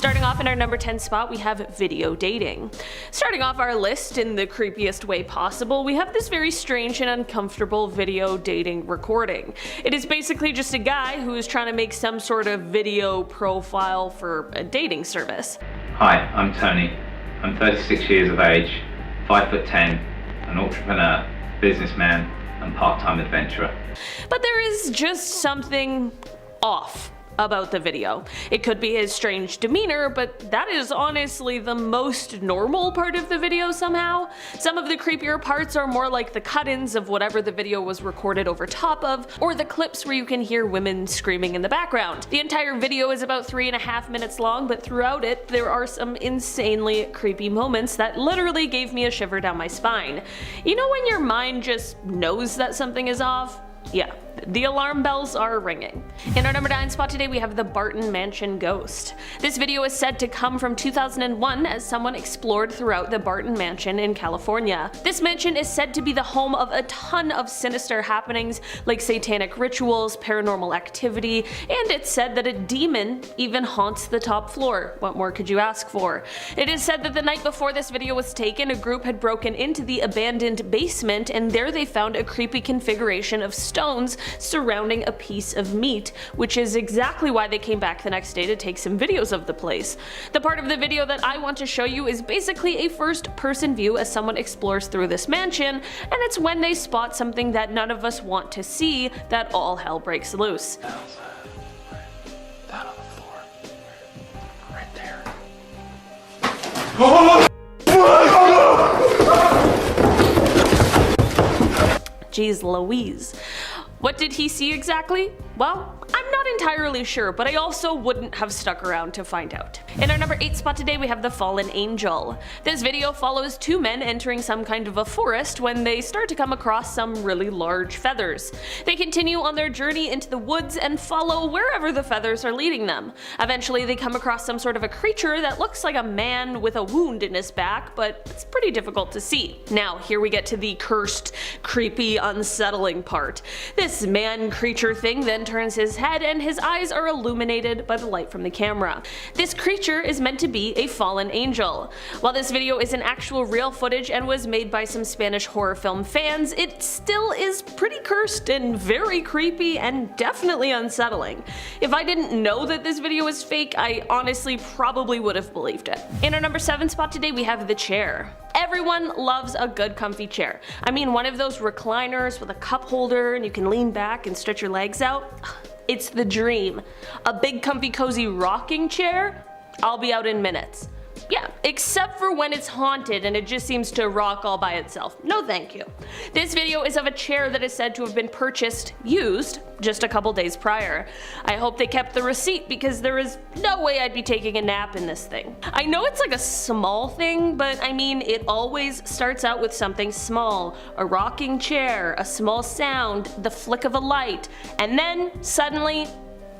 Starting off in our number 10 spot, we have video dating. Starting off our list in the creepiest way possible, we have this very strange and uncomfortable video dating recording. It is basically just a guy who is trying to make some sort of video profile for a dating service. Hi, I'm Tony. I'm 36 years of age, 5'10", an entrepreneur, businessman, and part-time adventurer. But there is just something off about the video. It could be his strange demeanor, but that is honestly the most normal part of the video somehow. Some of the creepier parts are more like the cut-ins of whatever the video was recorded over top of, or the clips where you can hear women screaming in the background. The entire video is about 3.5 minutes long, but throughout it there are some insanely creepy moments that literally gave me a shiver down my spine. You know when your mind just knows that something is off? Yeah, the alarm bells are ringing. In our number 9 spot today, we have the Barton Mansion ghost. This video is said to come from 2001 as someone explored throughout the Barton Mansion in California. This mansion is said to be the home of a ton of sinister happenings like satanic rituals, paranormal activity, and it's said that a demon even haunts the top floor. What more could you ask for? It is said that the night before this video was taken, a group had broken into the abandoned basement, and there they found a creepy configuration of stones surrounding a piece of meat, which is exactly why they came back the next day to take some videos of the place. The part of the video that I want to show you is basically a first-person view as someone explores through this mansion, and it's when they spot something that none of us want to see that all hell breaks loose. Down on the floor. Right there. Jeez Louise. What did he see exactly? Well, I'm not entirely sure, but I also wouldn't have stuck around to find out. In our number 8 spot today, we have the Fallen Angel. This video follows two men entering some kind of a forest when they start to come across some really large feathers. They continue on their journey into the woods and follow wherever the feathers are leading them. Eventually they come across some sort of a creature that looks like a man with a wound in his back, but it's pretty difficult to see. Now here we get to the cursed, creepy, unsettling part. This man-creature thing then turns his head and his eyes are illuminated by the light from the camera. This creature is meant to be a fallen angel. While this video is an actual real footage and was made by some Spanish horror film fans, it still is pretty cursed and very creepy and definitely unsettling. If I didn't know that this video was fake, I honestly probably would have believed it. In our number 7 spot today, we have the chair. Everyone loves a good comfy chair. I mean, one of those recliners with a cup holder and you can lean back and stretch your legs out. It's the dream. A big comfy cozy rocking chair? I'll be out in minutes. Yeah, except for when it's haunted and it just seems to rock all by itself. No thank you. This video is of a chair that is said to have been purchased used just a couple days prior. I hope they kept the receipt because there is no way I'd be taking a nap in this thing. I know it's like a small thing, but I mean it always starts out with something small. A rocking chair, a small sound, the flick of a light, and then suddenly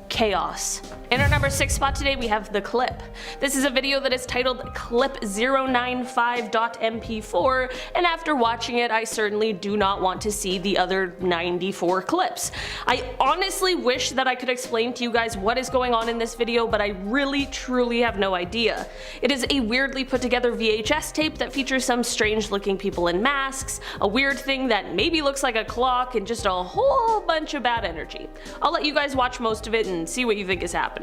chaos. In our number 6 spot today, we have The Clip. This is a video that is titled clip095.mp4, and after watching it, I certainly do not want to see the other 94 clips. I honestly wish that I could explain to you guys what is going on in this video, but I really truly have no idea. It is a weirdly put together VHS tape that features some strange looking people in masks, a weird thing that maybe looks like a clock, and just a whole bunch of bad energy. I'll let you guys watch most of it and see what you think is happening. I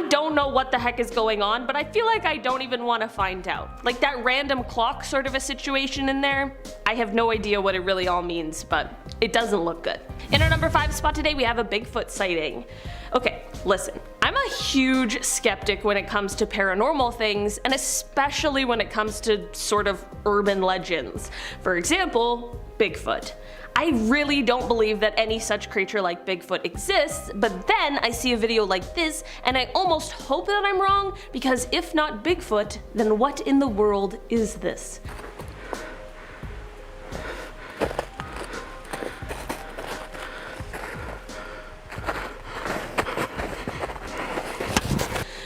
don't know what the heck is going on, but I feel like I don't even want to find out. Like that random clock sort of a situation in there, I have no idea what it really all means, but it doesn't look good. In our number 5 spot today, we have a Bigfoot sighting. Okay, listen, I'm a huge skeptic when it comes to paranormal things, and especially when it comes to sort of urban legends. For example, Bigfoot. I really don't believe that any such creature like Bigfoot exists, but then I see a video like this and I almost hope that I'm wrong, because if not Bigfoot, then what in the world is this?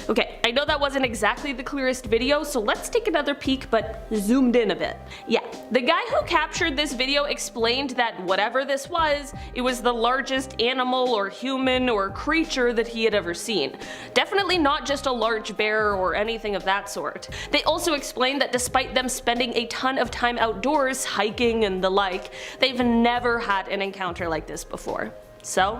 Okay, I know that wasn't exactly the clearest video, so let's take another peek, but zoomed in a bit. Yeah, the guy who captured this video explained that whatever this was, it was the largest animal or human or creature that he had ever seen. Definitely not just a large bear or anything of that sort. They also explained that despite them spending a ton of time outdoors, hiking and the like, they've never had an encounter like this before. So,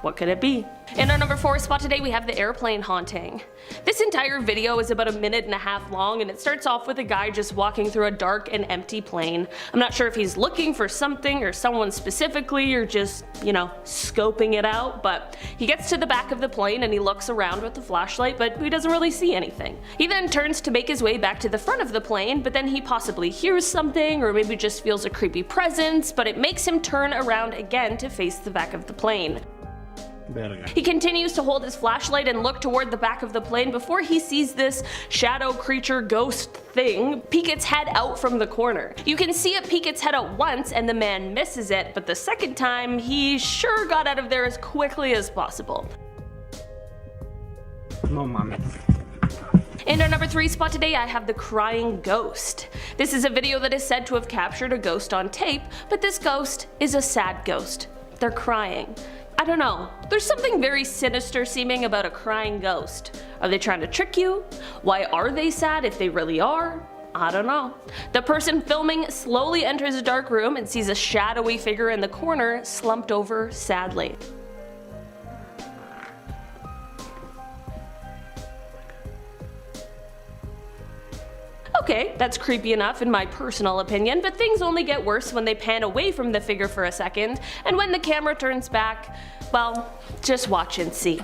what could it be? In our number 4 spot today, we have the airplane haunting. This entire video is about 1.5 minutes long, and it starts off with a guy just walking through a dark and empty plane. I'm not sure if he's looking for something or someone specifically, or just, you know, scoping it out, but he gets to the back of the plane and he looks around with the flashlight, but he doesn't really see anything. He then turns to make his way back to the front of the plane, but then he possibly hears something, or maybe just feels a creepy presence, but it makes him turn around again to face the back of the plane. He continues to hold his flashlight and look toward the back of the plane before he sees this shadow creature ghost thing peek its head out from the corner. You can see it peek its head out once and the man misses it, but the second time he sure got out of there as quickly as possible. No mami. In our number 3 spot today, I have the crying ghost. This is a video that is said to have captured a ghost on tape, but this ghost is a sad ghost. They're crying. I don't know, there's something very sinister seeming about a crying ghost. Are they trying to trick you? Why are they sad if they really are? I don't know. The person filming slowly enters a dark room and sees a shadowy figure in the corner slumped over sadly. Okay, that's creepy enough in my personal opinion, but things only get worse when they pan away from the figure for a second, and when the camera turns back, well, just watch and see.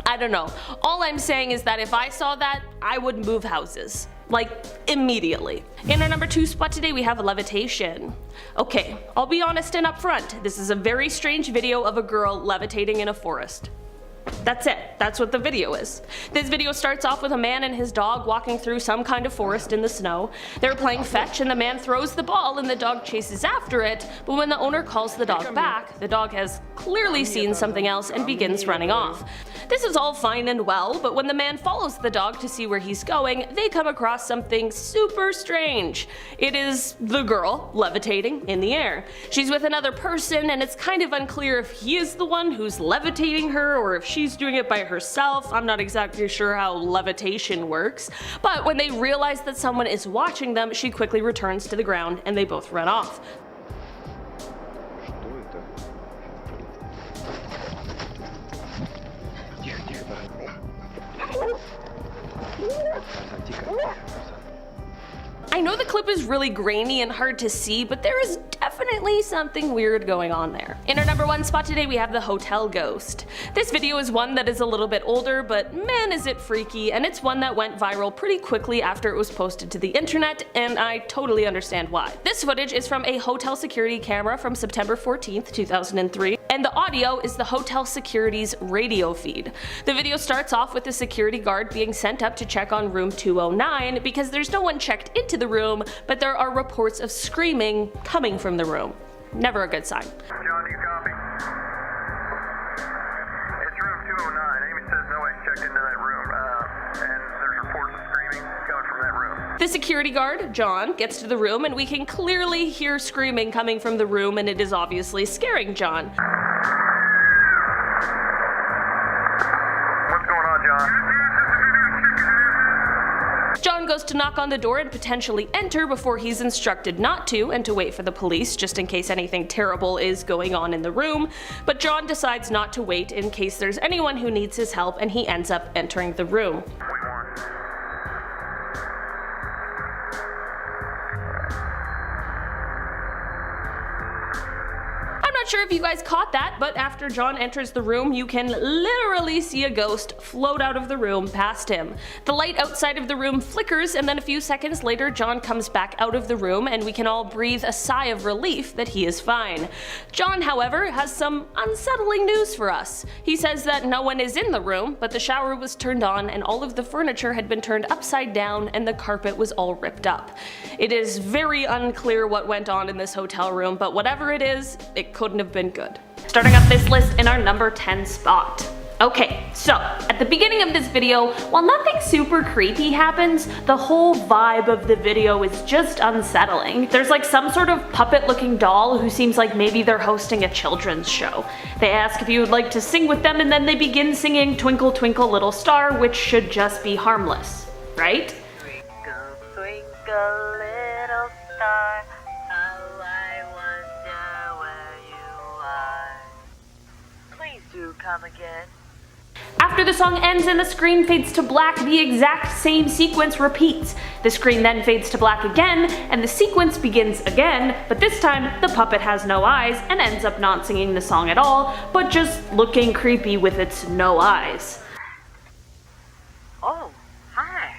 I don't know. All I'm saying is that if I saw that, I would move houses. Like, immediately. In our number 2 spot today, we have levitation. Okay, I'll be honest and upfront. This is a very strange video of a girl levitating in a forest. That's it. That's what the video is. This video starts off with a man and his dog walking through some kind of forest in the snow. They're playing fetch and the man throws the ball and the dog chases after it, but when the owner calls the dog back, the dog has clearly seen something else and begins running off. This is all fine and well, but when the man follows the dog to see where he's going, they come across something super strange. It is the girl levitating in the air. She's with another person and it's kind of unclear if he is the one who's levitating her or if she's doing it by herself. I'm not exactly sure how levitation works, but when they realize that someone is watching them, she quickly returns to the ground and they both run off. I know the clip is really grainy and hard to see, but there is definitely something weird going on there. In our number 1 spot today, we have the hotel ghost. This video is one that is a little bit older, but man is it freaky, and it's one that went viral pretty quickly after it was posted to the internet, and I totally understand why. This footage is from a hotel security camera from September 14th, 2003, and the audio is the hotel security's radio feed. The video starts off with the security guard being sent up to check on room 209 because there's no one checked into the room, but there are reports of screaming coming from the room. Never a good sign. John, do you copy? It's room 209. Amy says nobody's checked into that room, and there's reports of screaming coming from that room. The security guard, John, gets to the room and we can clearly hear screaming coming from the room, and it is obviously scaring John. What's going on, John? John goes to knock on the door and potentially enter before he's instructed not to and to wait for the police just in case anything terrible is going on in the room, but John decides not to wait in case there's anyone who needs his help, and he ends up entering the room. not sure if you guys caught that, but after John enters the room, you can literally see a ghost float out of the room past him. The light outside of the room flickers, and then a few seconds later, John comes back out of the room, and we can all breathe a sigh of relief that he is fine. John, however, has some unsettling news for us. He says that no one is in the room, but the shower was turned on, and all of the furniture had been turned upside down, and the carpet was all ripped up. It is very unclear what went on in this hotel room, but whatever it is, it couldn't have been good. Starting up this list in our number 10 spot. Okay, so at the beginning of this video, while nothing super creepy happens, the whole vibe of the video is just unsettling. There's like some sort of puppet looking doll who seems like maybe they're hosting a children's show. They ask if you would like to sing with them, and then they begin singing Twinkle Twinkle Little Star, which should just be harmless, right? Twinkle, twinkle, little star, how I wonder where you are. Please do come again. After the song ends and the screen fades to black, the exact same sequence repeats. The screen then fades to black again, and the sequence begins again, but this time the puppet has no eyes and ends up not singing the song at all, but just looking creepy with its no eyes. Oh, hi.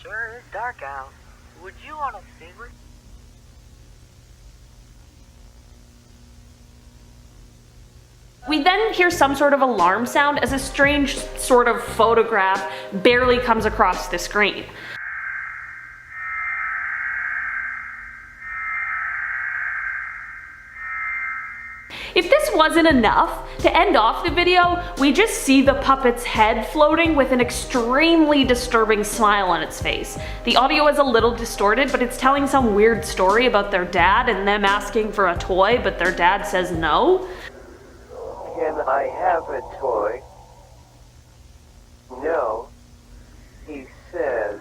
Sure is dark out. Would you want to sing with me? We then hear some sort of alarm sound as a strange sort of photograph barely comes across the screen. If this wasn't enough, to end off the video, we just see the puppet's head floating with an extremely disturbing smile on its face. The audio is a little distorted, but it's telling some weird story about their dad and them asking for a toy, but their dad says no. Can I have a toy? No. He says,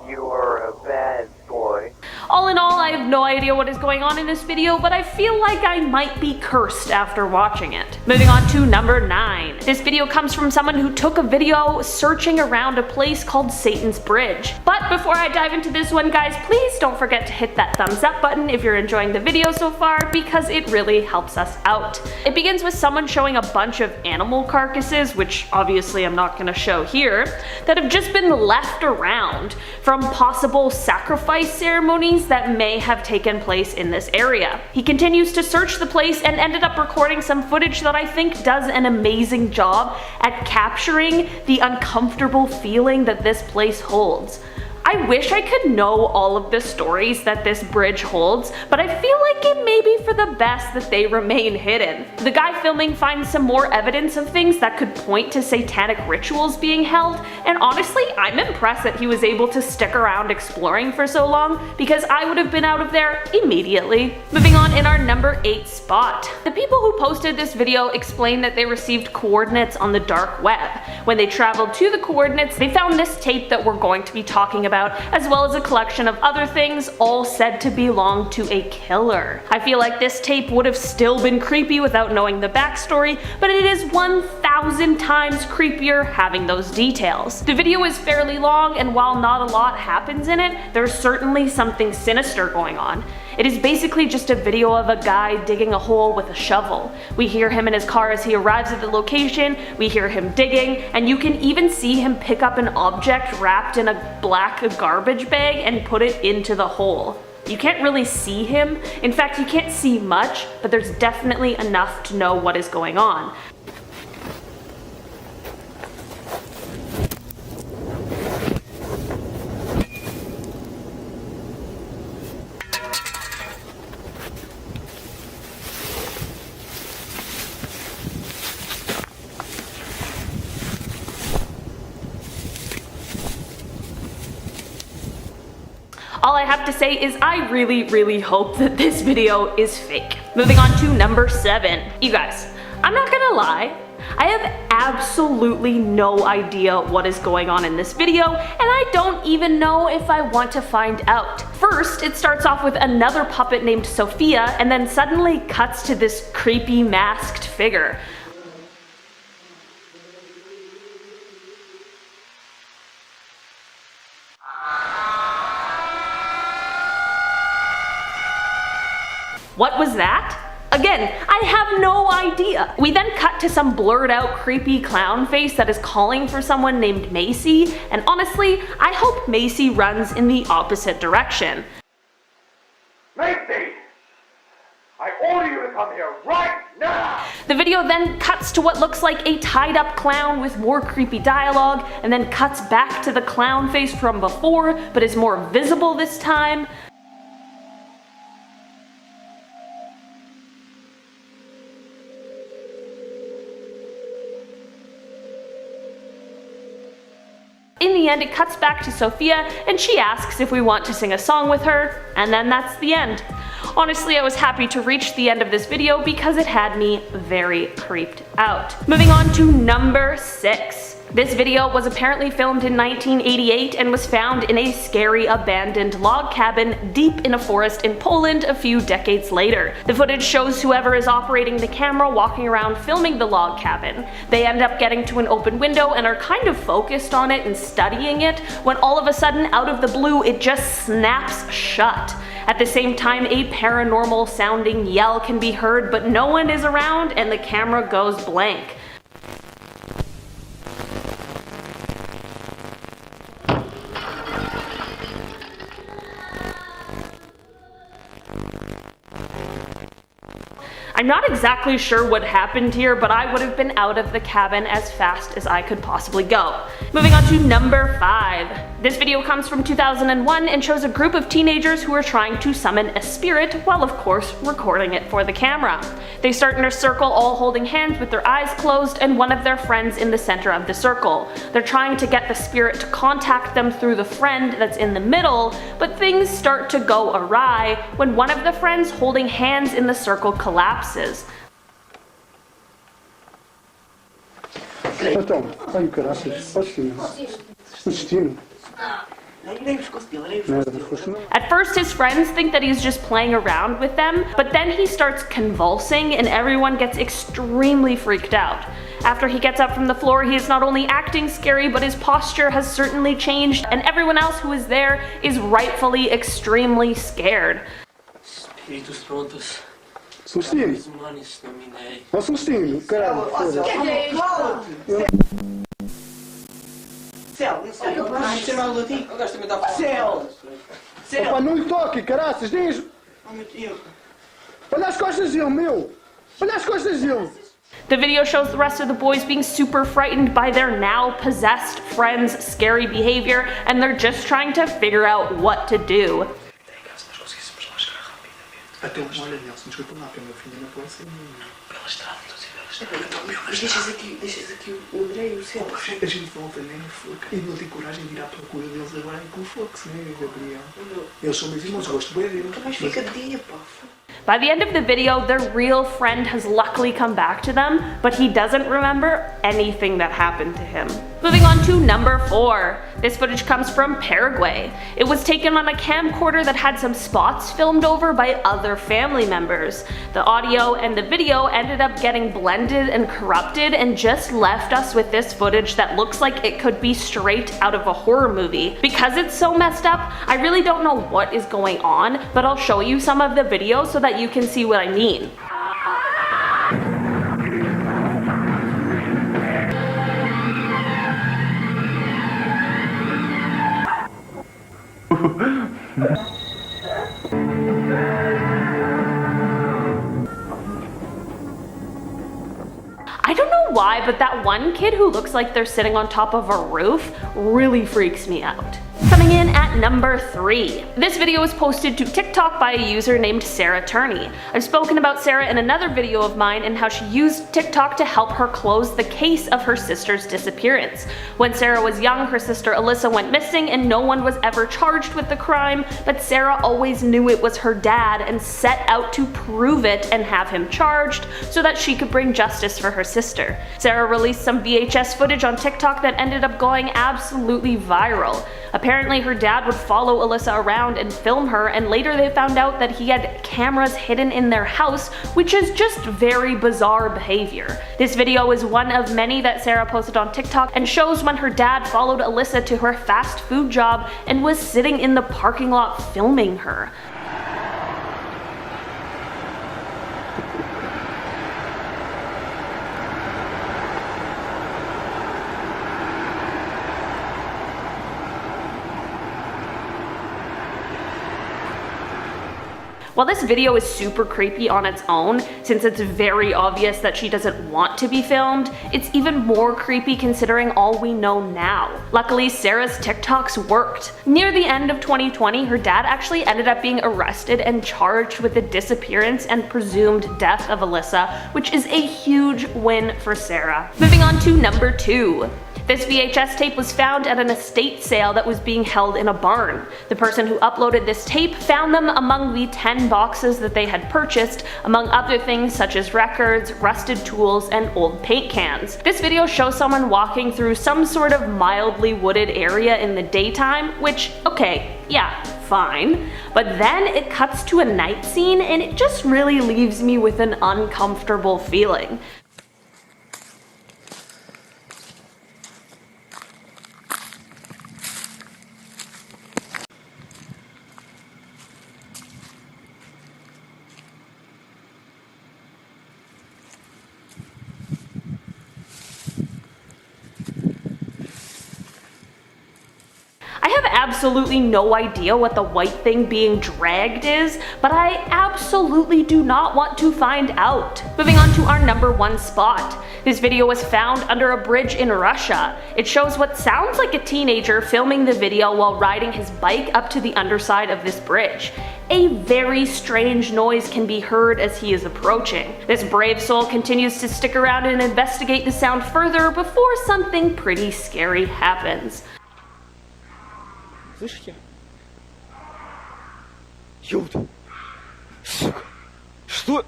you are a bad boy. All in all, I have no idea what is going on in this video, but I feel like I might be cursed after watching it. Moving on to number 9. This video comes from someone who took a video searching around a place called Satan's Bridge. But before I dive into this one, guys, please don't forget to hit that thumbs up button if you're enjoying the video so far, because it really helps us out. It begins with someone showing a bunch of animal carcasses, which obviously I'm not going to show here, that have just been left around from possible sacrifice ceremonies that may have taken place in this area. He continues to search the place and ended up recording some footage that I think does an amazing job at capturing the uncomfortable feeling that this place holds. I wish I could know all of the stories that this bridge holds, but I feel like it may be for the best that they remain hidden. The guy filming finds some more evidence of things that could point to satanic rituals being held, and honestly, I'm impressed that he was able to stick around exploring for so long, because I would have been out of there immediately. Moving on in our number 8 spot. The people who posted this video explained that they received coordinates on the dark web. When they traveled to the coordinates, they found this tape that we're going to be talking about, as well as a collection of other things, all said to belong to a killer. I feel like this tape would have still been creepy without knowing the backstory, but it is 1,000 times creepier having those details. The video is fairly long, and while not a lot happens in it, there's certainly something sinister going on. It is basically just a video of a guy digging a hole with a shovel. We hear him in his car as he arrives at the location, we hear him digging, and you can even see him pick up an object wrapped in a black garbage bag and put it into the hole. You can't really see him. In fact, you can't see much, but there's definitely enough to know what is going on. All I have to say is I really hope that this video is fake. Moving on to number 7. You guys, I'm not gonna lie, I have absolutely no idea what is going on in this video, and I don't even know if I want to find out. First, it starts off with another puppet named Sophia, and then suddenly cuts to this creepy masked figure. What was that? Again, I have no idea. We then cut to some blurred out creepy clown face that is calling for someone named Macy, and honestly, I hope Macy runs in the opposite direction. Macy! I order you to come here right now! The video then cuts to what looks like a tied up clown with more creepy dialogue, and then cuts back to the clown face from before, but is more visible this time. In the end, it cuts back to Sophia, and she asks if we want to sing a song with her, and then that's the end. Honestly, I was happy to reach the end of this video because it had me very creeped out. Moving on to number 6. This video was apparently filmed in 1988 and was found in a scary abandoned log cabin deep in a forest in Poland a few decades later. The footage shows whoever is operating the camera walking around filming the log cabin. They end up getting to an open window and are kind of focused on it and studying it, when all of a sudden, out of the blue, it just snaps shut. At the same time, a paranormal sounding yell can be heard, but no one is around and the camera goes blank. I'm not exactly sure what happened here, but I would have been out of the cabin as fast as I could possibly go. Moving on to number 5. This video comes from 2001 and shows a group of teenagers who are trying to summon a spirit while of course recording it for the camera. They start in a circle all holding hands with their eyes closed and one of their friends in the center of the circle. They're trying to get the spirit to contact them through the friend that's in the middle, but things start to go awry when one of the friends holding hands in the circle collapses. Então, ai caraças, ótimo. Destino. At first, his friends think that he's just playing around with them, but then he starts convulsing and everyone gets extremely freaked out. After he gets up from the floor, he is not only acting scary, but his posture has certainly changed, and everyone else who is there is rightfully extremely scared. Espíritos prontos. Sustino. Ó Sustino, caralho, foda-se. Céu, Opa, não lhe toque, caraças, diz. Olha as costas dele, meu. Olha as costas dele. The video shows the rest of the boys being super frightened by their now possessed friend's scary behavior, and they're just trying to figure out what to do. Até olha, Nelson, desculpa lá, porque o meu filho não pode ser pela estrada, Deixas aqui o André e o Céu. A gente volta, né? E não tem coragem de ir à procura deles agora com o Fox, né, Gabriel? Eles são meus irmãos, gosto bem deles. Mas fica de dia, pá. By the end of the video, their real friend has luckily come back to them, but he doesn't remember anything that happened to him. Moving on to number 4. This footage comes from Paraguay. It was taken on a camcorder that had some spots filmed over by other family members. The audio and the video ended up getting blended and corrupted and just left us with this footage that looks like it could be straight out of a horror movie. Because it's so messed up, I really don't know what is going on, but I'll show you some of the video so that you can see what I mean. I don't know why, but that one kid who looks like they're sitting on top of a roof really freaks me out. Coming in at number 3. This video was posted to TikTok by a user named Sarah Turney. I've spoken about Sarah in another video of mine and how she used TikTok to help her close the case of her sister's disappearance. When Sarah was young, her sister Alyssa went missing and no one was ever charged with the crime, but Sarah always knew it was her dad and set out to prove it and have him charged so that she could bring justice for her sister. Sarah released some VHS footage on TikTok that ended up going absolutely viral. Apparently her dad would follow Alyssa around and film her, and later they found out that he had cameras hidden in their house, which is just very bizarre behavior. This video is one of many that Sarah posted on TikTok and shows when her dad followed Alyssa to her fast food job and was sitting in the parking lot filming her. While this video is super creepy on its own, since it's very obvious that she doesn't want to be filmed, it's even more creepy considering all we know now. Luckily, Sarah's TikToks worked. Near the end of 2020, her dad actually ended up being arrested and charged with the disappearance and presumed death of Alyssa, which is a huge win for Sarah. Moving on to number 2. This VHS tape was found at an estate sale that was being held in a barn. The person who uploaded this tape found them among the 10 boxes that they had purchased, among other things such as records, rusted tools, and old paint cans. This video shows someone walking through some sort of mildly wooded area in the daytime, which, okay, yeah, fine. But then it cuts to a night scene and it just really leaves me with an uncomfortable feeling. I have absolutely no idea what the white thing being dragged is, but I absolutely do not want to find out. Moving on to our number 1 spot. This video was found under a bridge in Russia. It shows what sounds like a teenager filming the video while riding his bike up to the underside of this bridge. A very strange noise can be heard as he is approaching. This brave soul continues to stick around and investigate the sound further before something pretty scary happens. Слышите? Ёпта. Сука. Что?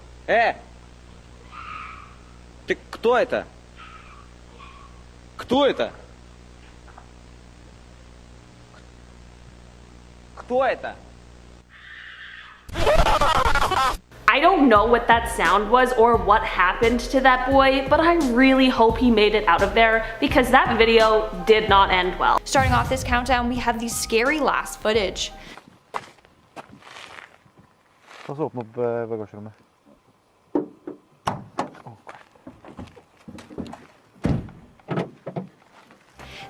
Ты кто это? Кто это? Кто это? I don't know what that sound was or what happened to that boy, but I really hope he made it out of there because that video did not end well. Starting off this countdown, we have the scary last footage.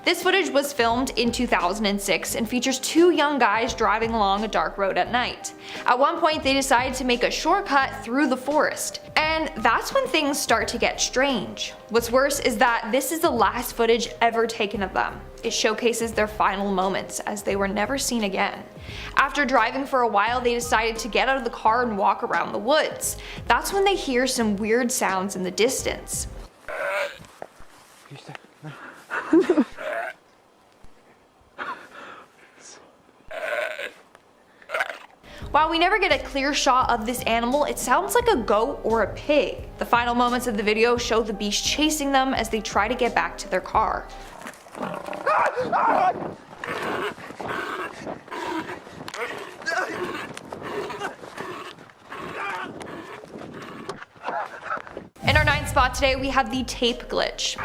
This footage was filmed in 2006 and features 2 young guys driving along a dark road at night. At one point they decided to make a shortcut through the forest, and that's when things start to get strange. What's worse is that this is the last footage ever taken of them. It showcases their final moments as they were never seen again. After driving for a while, they decided to get out of the car and walk around the woods. That's when they hear some weird sounds in the distance. While we never get a clear shot of this animal, it sounds like a goat or a pig. The final moments of the video show the beast chasing them as they try to get back to their car. In our 9th spot today, we have the tape glitch.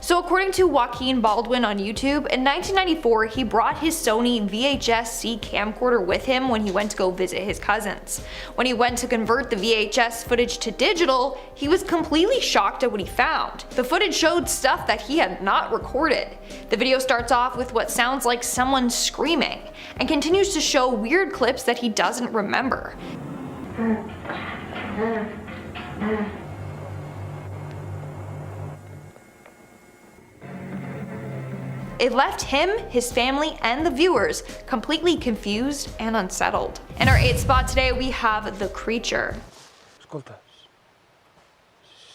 So according to Joaquin Baldwin on YouTube, in 1994 he brought his Sony VHS-C camcorder with him when he went to go visit his cousins. When he went to convert the VHS footage to digital, he was completely shocked at what he found. The footage showed stuff that he had not recorded. The video starts off with what sounds like someone screaming, and continues to show weird clips that he doesn't remember. It left him, his family, and the viewers completely confused and unsettled. In our 8th spot today, we have The Creature. Ascolta.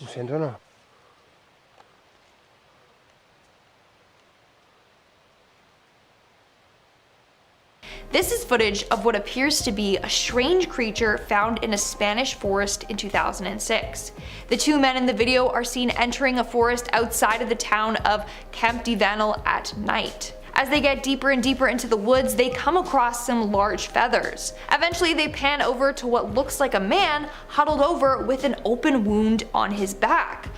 Mi sentono? This is footage of what appears to be a strange creature found in a Spanish forest in 2006. The 2 men in the video are seen entering a forest outside of the town of Campdevànol at night. As they get deeper and deeper into the woods, they come across some large feathers. Eventually they pan over to what looks like a man huddled over with an open wound on his back.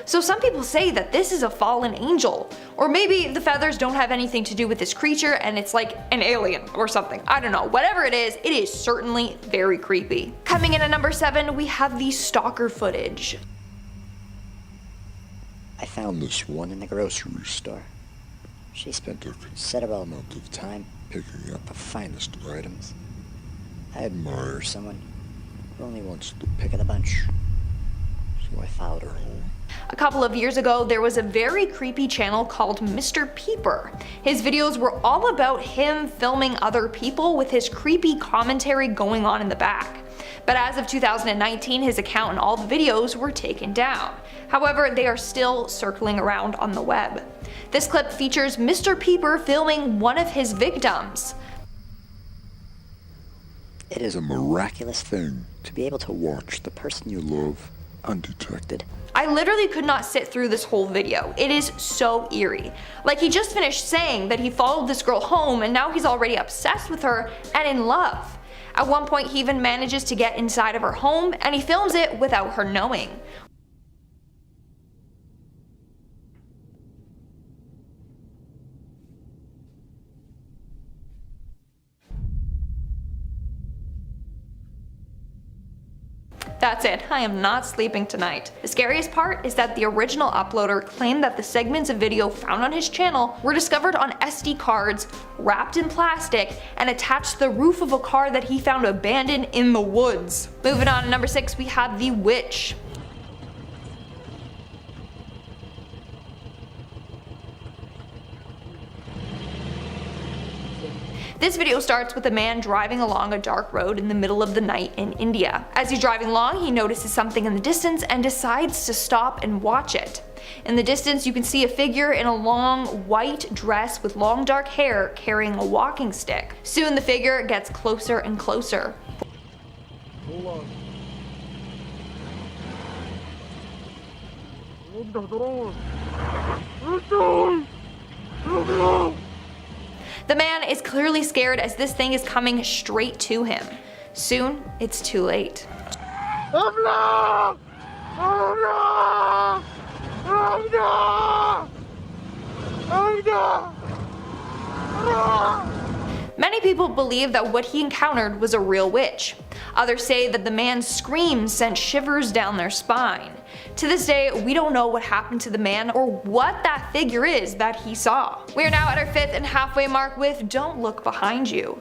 So some people say that this is a fallen angel, Or maybe the feathers don't have anything to do with this creature and it's like an alien or something. I don't know. Whatever it is certainly very creepy. Coming in at number 7, we have the stalker footage. I found this one in the grocery store. She spent a considerable amount of time picking up the finest of items. I admire someone who only wants to pick of the bunch. So I followed her home. A couple of years ago, there was a very creepy channel called Mr. Peeper. His videos were all about him filming other people with his creepy commentary going on in the back. But as of 2019, his account and all the videos were taken down. However, they are still circling around on the web. This clip features Mr. Peeper filming one of his victims. It is a miraculous thing to be able to watch the person you love undetected. I literally could not sit through this whole video. It is so eerie. Like, he just finished saying that he followed this girl home and now he's already obsessed with her and in love. At one point, he even manages to get inside of her home and he films it without her knowing. That's it, I am not sleeping tonight. The scariest part is that the original uploader claimed that the segments of video found on his channel were discovered on SD cards, wrapped in plastic, and attached to the roof of a car that he found abandoned in the woods. Moving on to number 6, we have The Witch. This video starts with a man driving along a dark road in the middle of the night in India. As he's driving along, he notices something in the distance and decides to stop and watch it. In the distance, you can see a figure in a long white dress with long dark hair carrying a walking stick. Soon the figure gets closer and closer. Hold on. The man is clearly scared as this thing is coming straight to him. Soon, it's too late. Oh no! Oh no! Oh no! Oh no! Oh! Many people believe that what he encountered was a real witch. Others say that the man's screams sent shivers down their spine. To this day, we don't know what happened to the man or what that figure is that he saw. We are now at our 5th and halfway mark with Don't Look Behind You.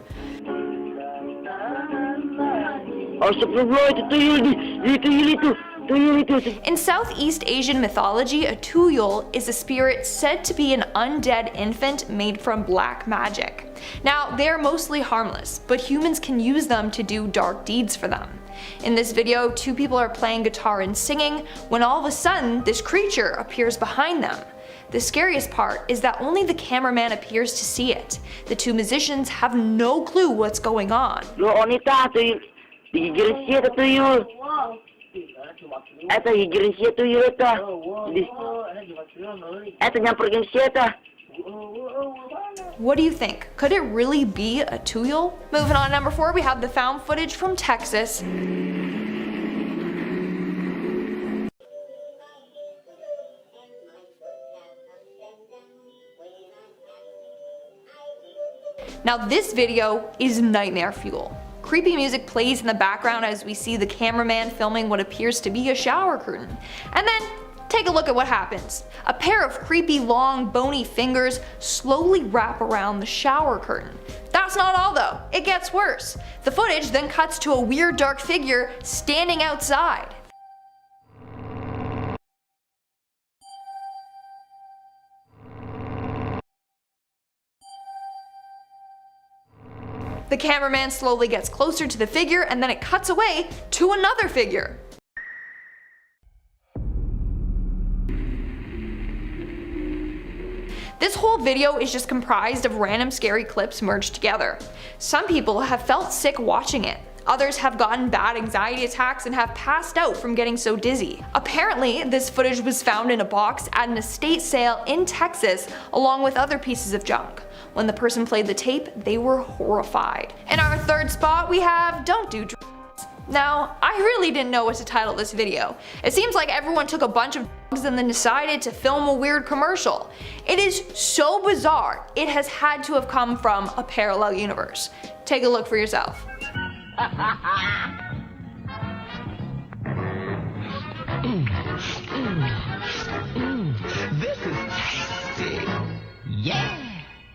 In Southeast Asian mythology, a tuyul is a spirit said to be an undead infant made from black magic. Now, they are mostly harmless, but humans can use them to do dark deeds for them. In this video, 2 people are playing guitar and singing when all of a sudden this creature appears behind them. The scariest part is that only the cameraman appears to see it. The 2 musicians have no clue what's going on. What do you think? Could it really be a tuyul? Moving on to number 4, we have the found footage from Texas. Now this video is nightmare fuel. Creepy music plays in the background as we see the cameraman filming what appears to be a shower curtain. And then take a look at what happens. A pair of creepy long bony fingers slowly wrap around the shower curtain. That's not all though, it gets worse. The footage then cuts to a weird dark figure standing outside. The cameraman slowly gets closer to the figure and then it cuts away to another figure. This whole video is just comprised of random scary clips merged together. Some people have felt sick watching it. Others have gotten bad anxiety attacks and have passed out from getting so dizzy. Apparently, this footage was found in a box at an estate sale in Texas along with other pieces of junk. When the person played the tape, they were horrified. In our 3rd spot, we have Don't Do Drugs. Now, I really didn't know what to title this video. It seems like everyone took a bunch of drugs and then decided to film a weird commercial. It is so bizarre, it has had to have come from a parallel universe. Take a look for yourself. This is tasty. Yeah.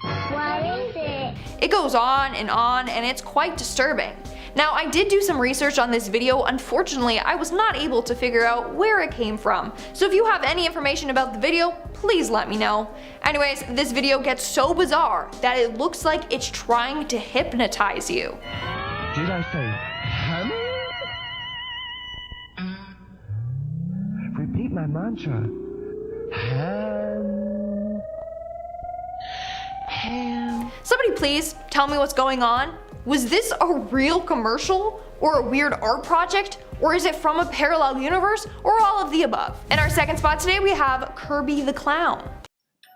What is it? It goes on, and it's quite disturbing. Now, I did do some research on this video. Unfortunately, I was not able to figure out where it came from. So if you have any information about the video, please let me know. Anyways, this video gets so bizarre that it looks like it's trying to hypnotize you. Did I say honey? Repeat my mantra. Somebody please tell me what's going on. Was this a real commercial? Or a weird art project? Or is it from a parallel universe? Or all of the above? In our second spot today we have Kirby the Clown.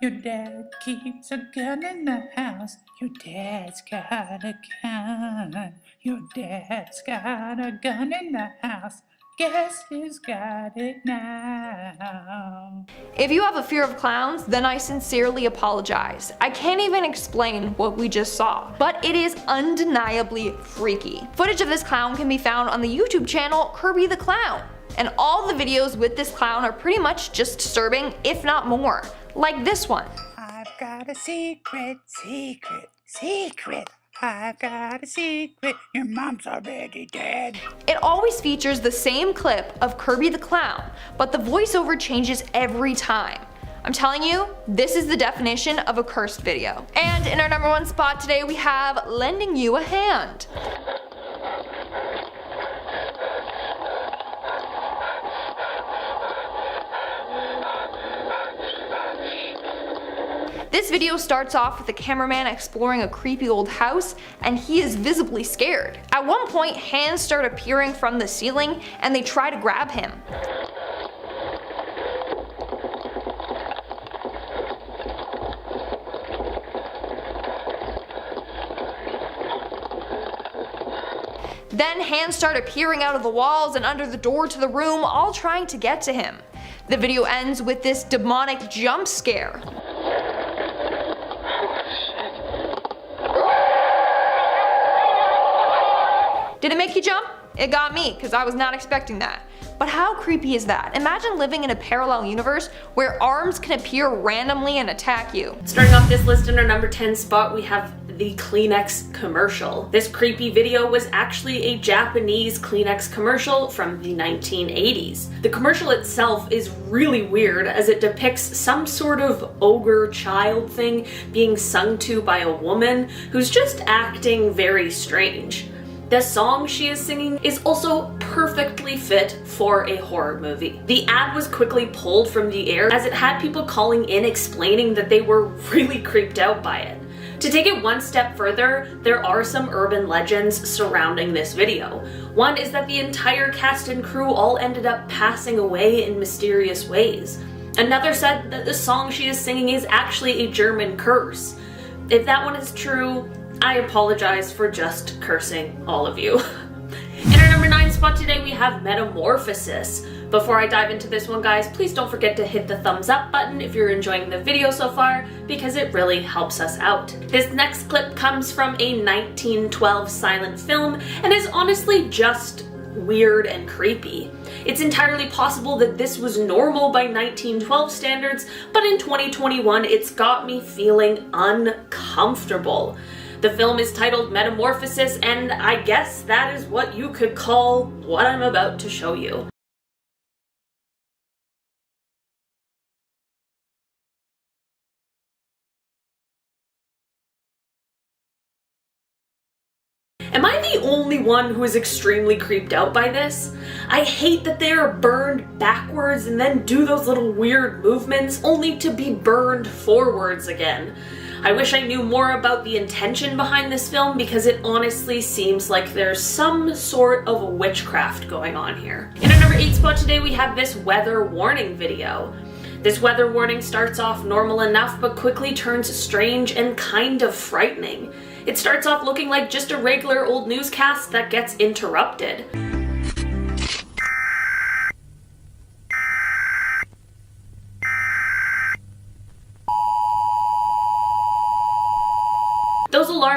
Your dad keeps a gun in the house. Your dad's got a gun. Your dad's got a gun in the house. Guess who's got it now? If you have a fear of clowns, then I sincerely apologize. I can't even explain what we just saw, but it is undeniably freaky. Footage of this clown can be found on the YouTube channel Kirby the Clown, and all the videos with this clown are pretty much just disturbing, if not more, like this one. I've got a secret, secret, secret. I've got a secret, your mom's already dead. It always features the same clip of Kirby the Clown, but the voiceover changes every time. I'm telling you, this is the definition of a cursed video. And in our number one spot today we have Lending You a Hand. This video starts off with the cameraman exploring a creepy old house, and he is visibly scared. At one point, hands start appearing from the ceiling and they try to grab him. Then hands start appearing out of the walls and under the door to the room, all trying to get to him. The video ends with this demonic jump scare. Did it make you jump? It got me, because I was not expecting that. But how creepy is that? Imagine living in a parallel universe where arms can appear randomly and attack you. Starting off this list in our number 10 spot, we have the Kleenex commercial. This creepy video was actually a Japanese Kleenex commercial from the 1980s. The commercial itself is really weird as it depicts some sort of ogre child thing being sung to by a woman who's just acting very strange. The song she is singing is also perfectly fit for a horror movie. The ad was quickly pulled from the air as it had people calling in explaining that they were really creeped out by it. To take it one step further, there are some urban legends surrounding this video. One is that the entire cast and crew all ended up passing away in mysterious ways. Another said that the song she is singing is actually a German curse. If that one is true, I apologize for just cursing all of you. In our number 9 spot today we have Metamorphosis. Before I dive into this one, guys, please don't forget to hit the thumbs up button if you're enjoying the video so far, because it really helps us out. This next clip comes from a 1912 silent film and is honestly just weird and creepy. It's entirely possible that this was normal by 1912 standards, but in 2021 it's got me feeling uncomfortable. The film is titled Metamorphosis, and I guess that is what you could call what I'm about to show you. Am I the only one who is extremely creeped out by this? I hate that they are burned backwards and then do those little weird movements only to be burned forwards again. I wish I knew more about the intention behind this film because it honestly seems like there's some sort of witchcraft going on here. In our number 8 spot today we have this weather warning video. This weather warning starts off normal enough but quickly turns strange and kind of frightening. It starts off looking like just a regular old newscast that gets interrupted.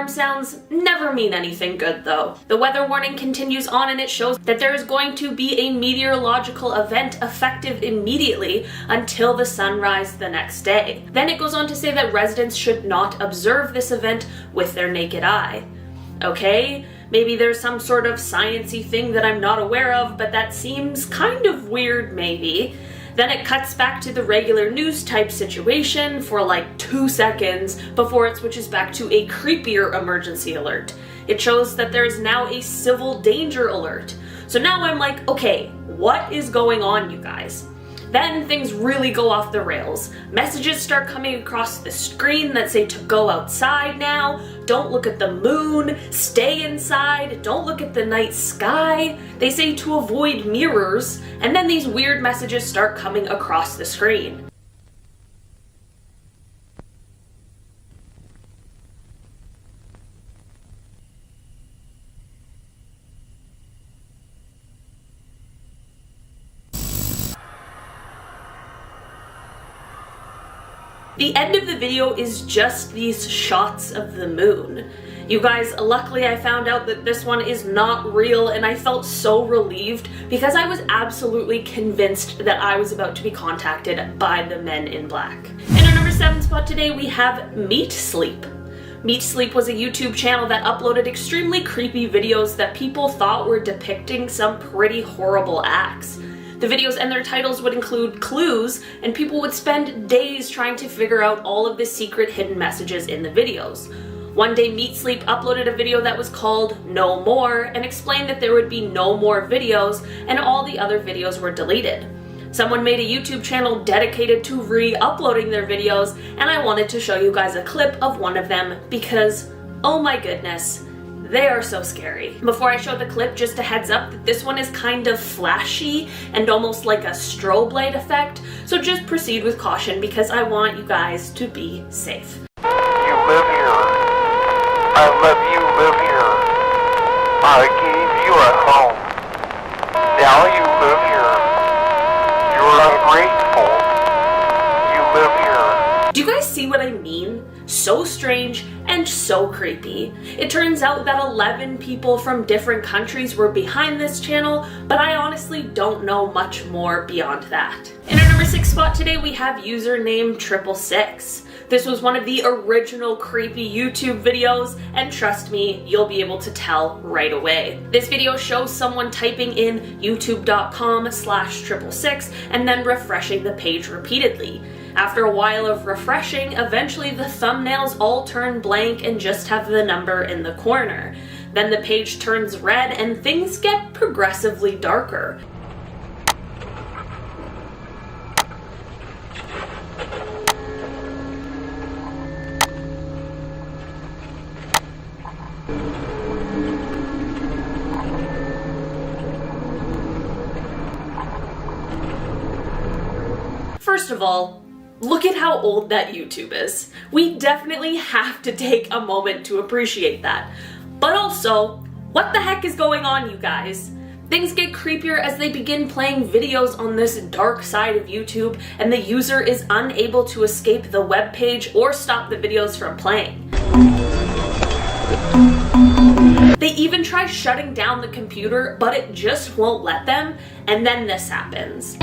alarm sounds never mean anything good though. The weather warning continues on and it shows that there is going to be a meteorological event effective immediately until the sunrise the next day. Then it goes on to say that residents should not observe this event with their naked eye. Okay, maybe there's some sort of sciencey thing that I'm not aware of, but that seems kind of weird maybe. Then it cuts back to the regular news type situation for like 2 seconds before it switches back to a creepier emergency alert. It shows that there is now a civil danger alert. So now I'm like, okay, what is going on, you guys? Then things really go off the rails. Messages start coming across the screen that say to go outside now, don't look at the moon, stay inside, don't look at the night sky. They say to avoid mirrors, and then these weird messages start coming across the screen. The end of the video is just these shots of the moon. You guys, luckily I found out that this one is not real and I felt so relieved because I was absolutely convinced that I was about to be contacted by the Men in Black. In our number 7 spot today we have Meat Sleep. Meat Sleep was a YouTube channel that uploaded extremely creepy videos that people thought were depicting some pretty horrible acts. The videos and their titles would include clues, and people would spend days trying to figure out all of the secret hidden messages in the videos. One day Meat Sleep uploaded a video that was called No More and explained that there would be no more videos and all the other videos were deleted. Someone made a YouTube channel dedicated to re-uploading their videos, and I wanted to show you guys a clip of one of them because, oh my goodness, they are so scary. Before I show the clip, just a heads up that this one is kind of flashy and almost like a strobe light effect, so just proceed with caution because I want you guys to be safe. You live here. I let you live here. I gave you a home. Now you live here. You're ungrateful. You live here. Do you guys see what I mean? So strange and so creepy. It turns out that 11 people from different countries were behind this channel, but I honestly don't know much more beyond that. In our number 6 spot today we have username 666. This was one of the original creepy YouTube videos, and trust me, you'll be able to tell right away. This video shows someone typing in youtube.com/666 and then refreshing the page repeatedly. After a while of refreshing, eventually the thumbnails all turn blank and just have the number in the corner. Then the page turns red and things get progressively darker. First of all, look at how old that YouTube is. We definitely have to take a moment to appreciate that. But also, what the heck is going on, you guys? Things get creepier as they begin playing videos on this dark side of YouTube and the user is unable to escape the web page or stop the videos from playing. They even try shutting down the computer, but it just won't let them, and then this happens.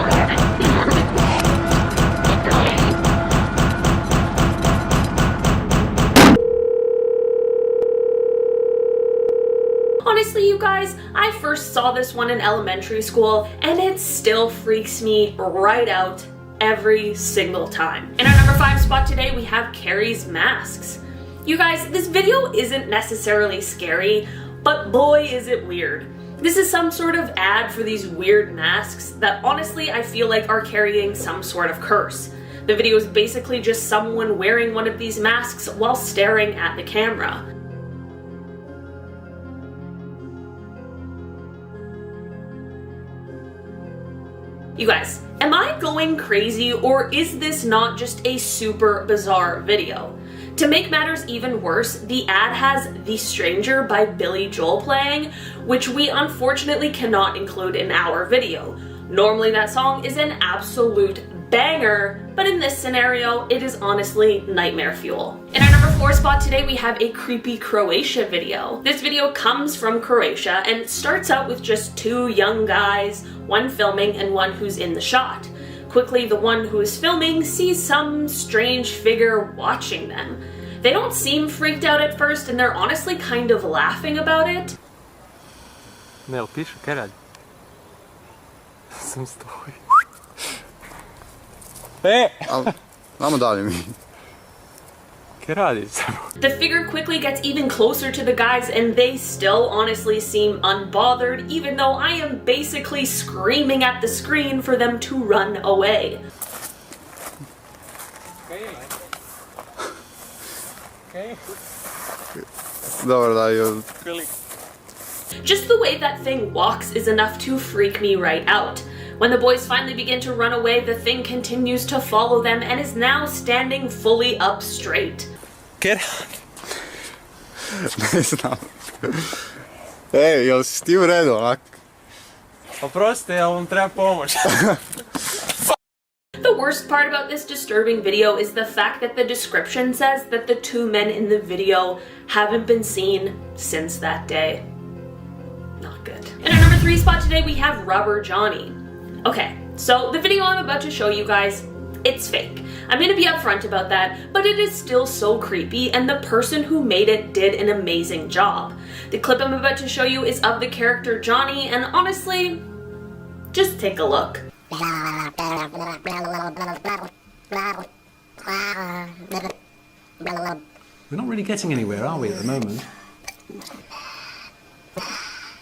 Honestly, you guys, I first saw this one in elementary school and it still freaks me right out every single time. In our number 5 spot today, we have Carrie's Masks. You guys, this video isn't necessarily scary, but boy is it weird. This is some sort of ad for these weird masks that honestly I feel like are carrying some sort of curse. The video is basically just someone wearing one of these masks while staring at the camera. You guys, am I going crazy or is this not just a super bizarre video? To make matters even worse, the ad has The Stranger by Billy Joel playing, which we unfortunately cannot include in our video. Normally that song is an absolute banger, but in this scenario, it is honestly nightmare fuel. In our number 4 spot today, we have a creepy Croatia video. This video comes from Croatia and starts out with just 2 young guys, one filming and one who's in the shot. Quickly, the one who is filming sees some strange figure watching them. They don't seem freaked out at first and they're honestly kind of laughing about it. Nel piše, kaj radi? Sam stoji. Vamo dalje mi. Kaj radi? The figure quickly gets even closer to the guys and they still honestly seem unbothered, even though I am basically screaming at the screen for them to run away. Dobro, daj. Just the way that thing walks is enough to freak me right out. When the boys finally begin to run away, the thing continues to follow them and is now standing fully up straight. Kaj Ne znam. Ej, jel si ti u redu, onak? Oprosti, ali vam treba pomoć. The worst part about this disturbing video is the fact that the description says that the 2 men in the video haven't been seen since that day. Not good. In our number 3 spot today, we have Rubber Johnny. Okay, so the video I'm about to show you guys, it's fake. I'm gonna be upfront about that, but it is still so creepy and the person who made it did an amazing job. The clip I'm about to show you is of the character Johnny, and honestly, just take a look. We're not really getting anywhere, are we, at the moment?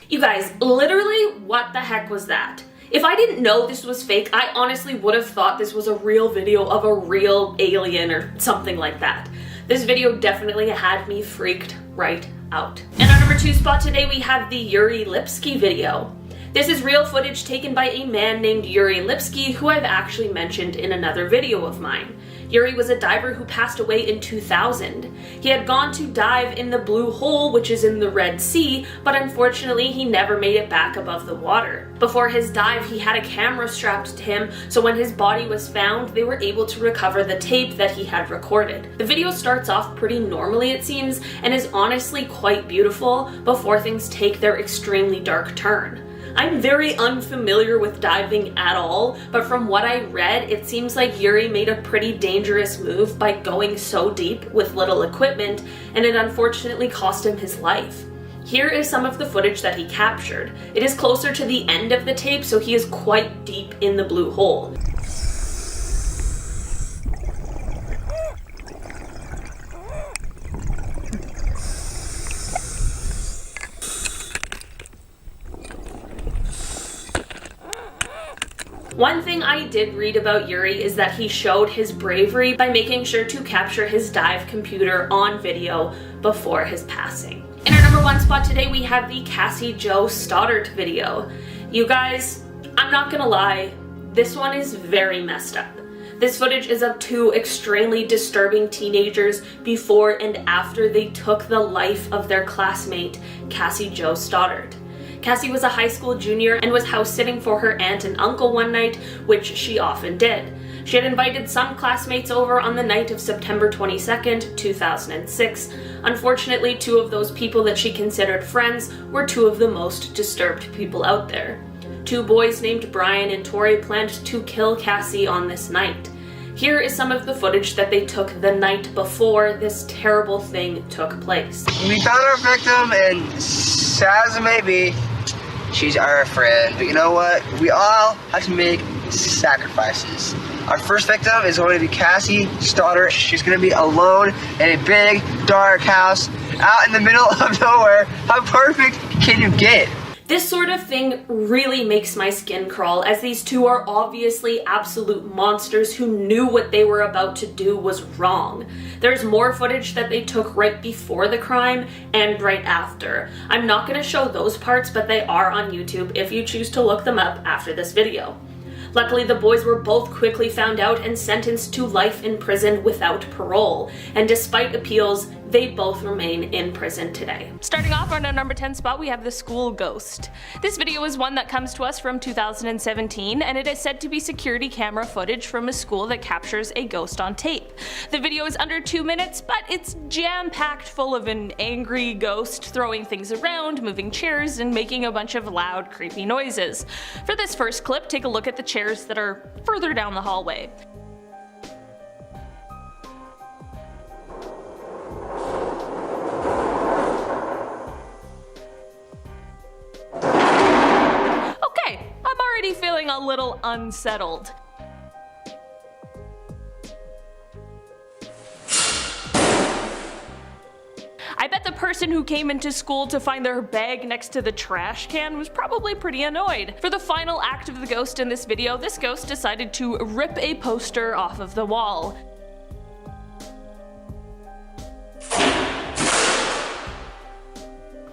You guys, literally, what the heck was that? If I didn't know this was fake, I honestly would have thought this was a real video of a real alien or something like that. This video definitely had me freaked right out. In our number 2 spot today, we have the Yuri Lipsky video. This is real footage taken by a man named Yuri Lipsky, who I've actually mentioned in another video of mine. Yuri was a diver who passed away in 2000. He had gone to dive in the Blue Hole, which is in the Red Sea, but unfortunately he never made it back above the water. Before his dive, he had a camera strapped to him, so when his body was found, they were able to recover the tape that he had recorded. The video starts off pretty normally, it seems, and is honestly quite beautiful before things take their extremely dark turn. I'm very unfamiliar with diving at all, but from what I read, it seems like Yuri made a pretty dangerous move by going so deep with little equipment, and it unfortunately cost him his life. Here is some of the footage that he captured. It is closer to the end of the tape, so he is quite deep in the Blue Hole. One thing I did read about Yuri is that he showed his bravery by making sure to capture his dive computer on video before his passing. In our number 1 spot today, we have the Cassie Jo Stoddart video. You guys, I'm not gonna lie, this one is very messed up. This footage is of 2 extremely disturbing teenagers before and after they took the life of their classmate, Cassie Jo Stoddart. Cassie was a high school junior and was house sitting for her aunt and uncle one night, which she often did. She had invited some classmates over on the night of September 22nd, 2006. Unfortunately, 2 of those people that she considered friends were 2 of the most disturbed people out there. 2 boys named Brian and Tori planned to kill Cassie on this night. Here is some of the footage that they took the night before this terrible thing took place. We found our victim, and sad as it may be, she's our friend. But you know what? We all have to make sacrifices. Our first victim is going to be Cassie Stoddart. She's going to be alone in a big, dark house out in the middle of nowhere. How perfect can you get? This sort of thing really makes my skin crawl, as these 2 are obviously absolute monsters who knew what they were about to do was wrong. There's more footage that they took right before the crime and right after. I'm not going to show those parts, but they are on YouTube if you choose to look them up after this video. Luckily, the boys were both quickly found out and sentenced to life in prison without parole, and despite appeals, They both remain in prison today. Starting off on our number 10 spot, we have the school ghost. This video is one that comes to us from 2017, and it is said to be security camera footage from a school that captures a ghost on tape. The video is under 2 minutes, but it's jam-packed full of an angry ghost throwing things around, moving chairs, and making a bunch of loud, creepy noises. For this first clip, take a look at the chairs that are further down the hallway. Okay, I'm already feeling a little unsettled. I bet the person who came into school to find their bag next to the trash can was probably pretty annoyed. For the final act of the ghost in this video, this ghost decided to rip a poster off of the wall.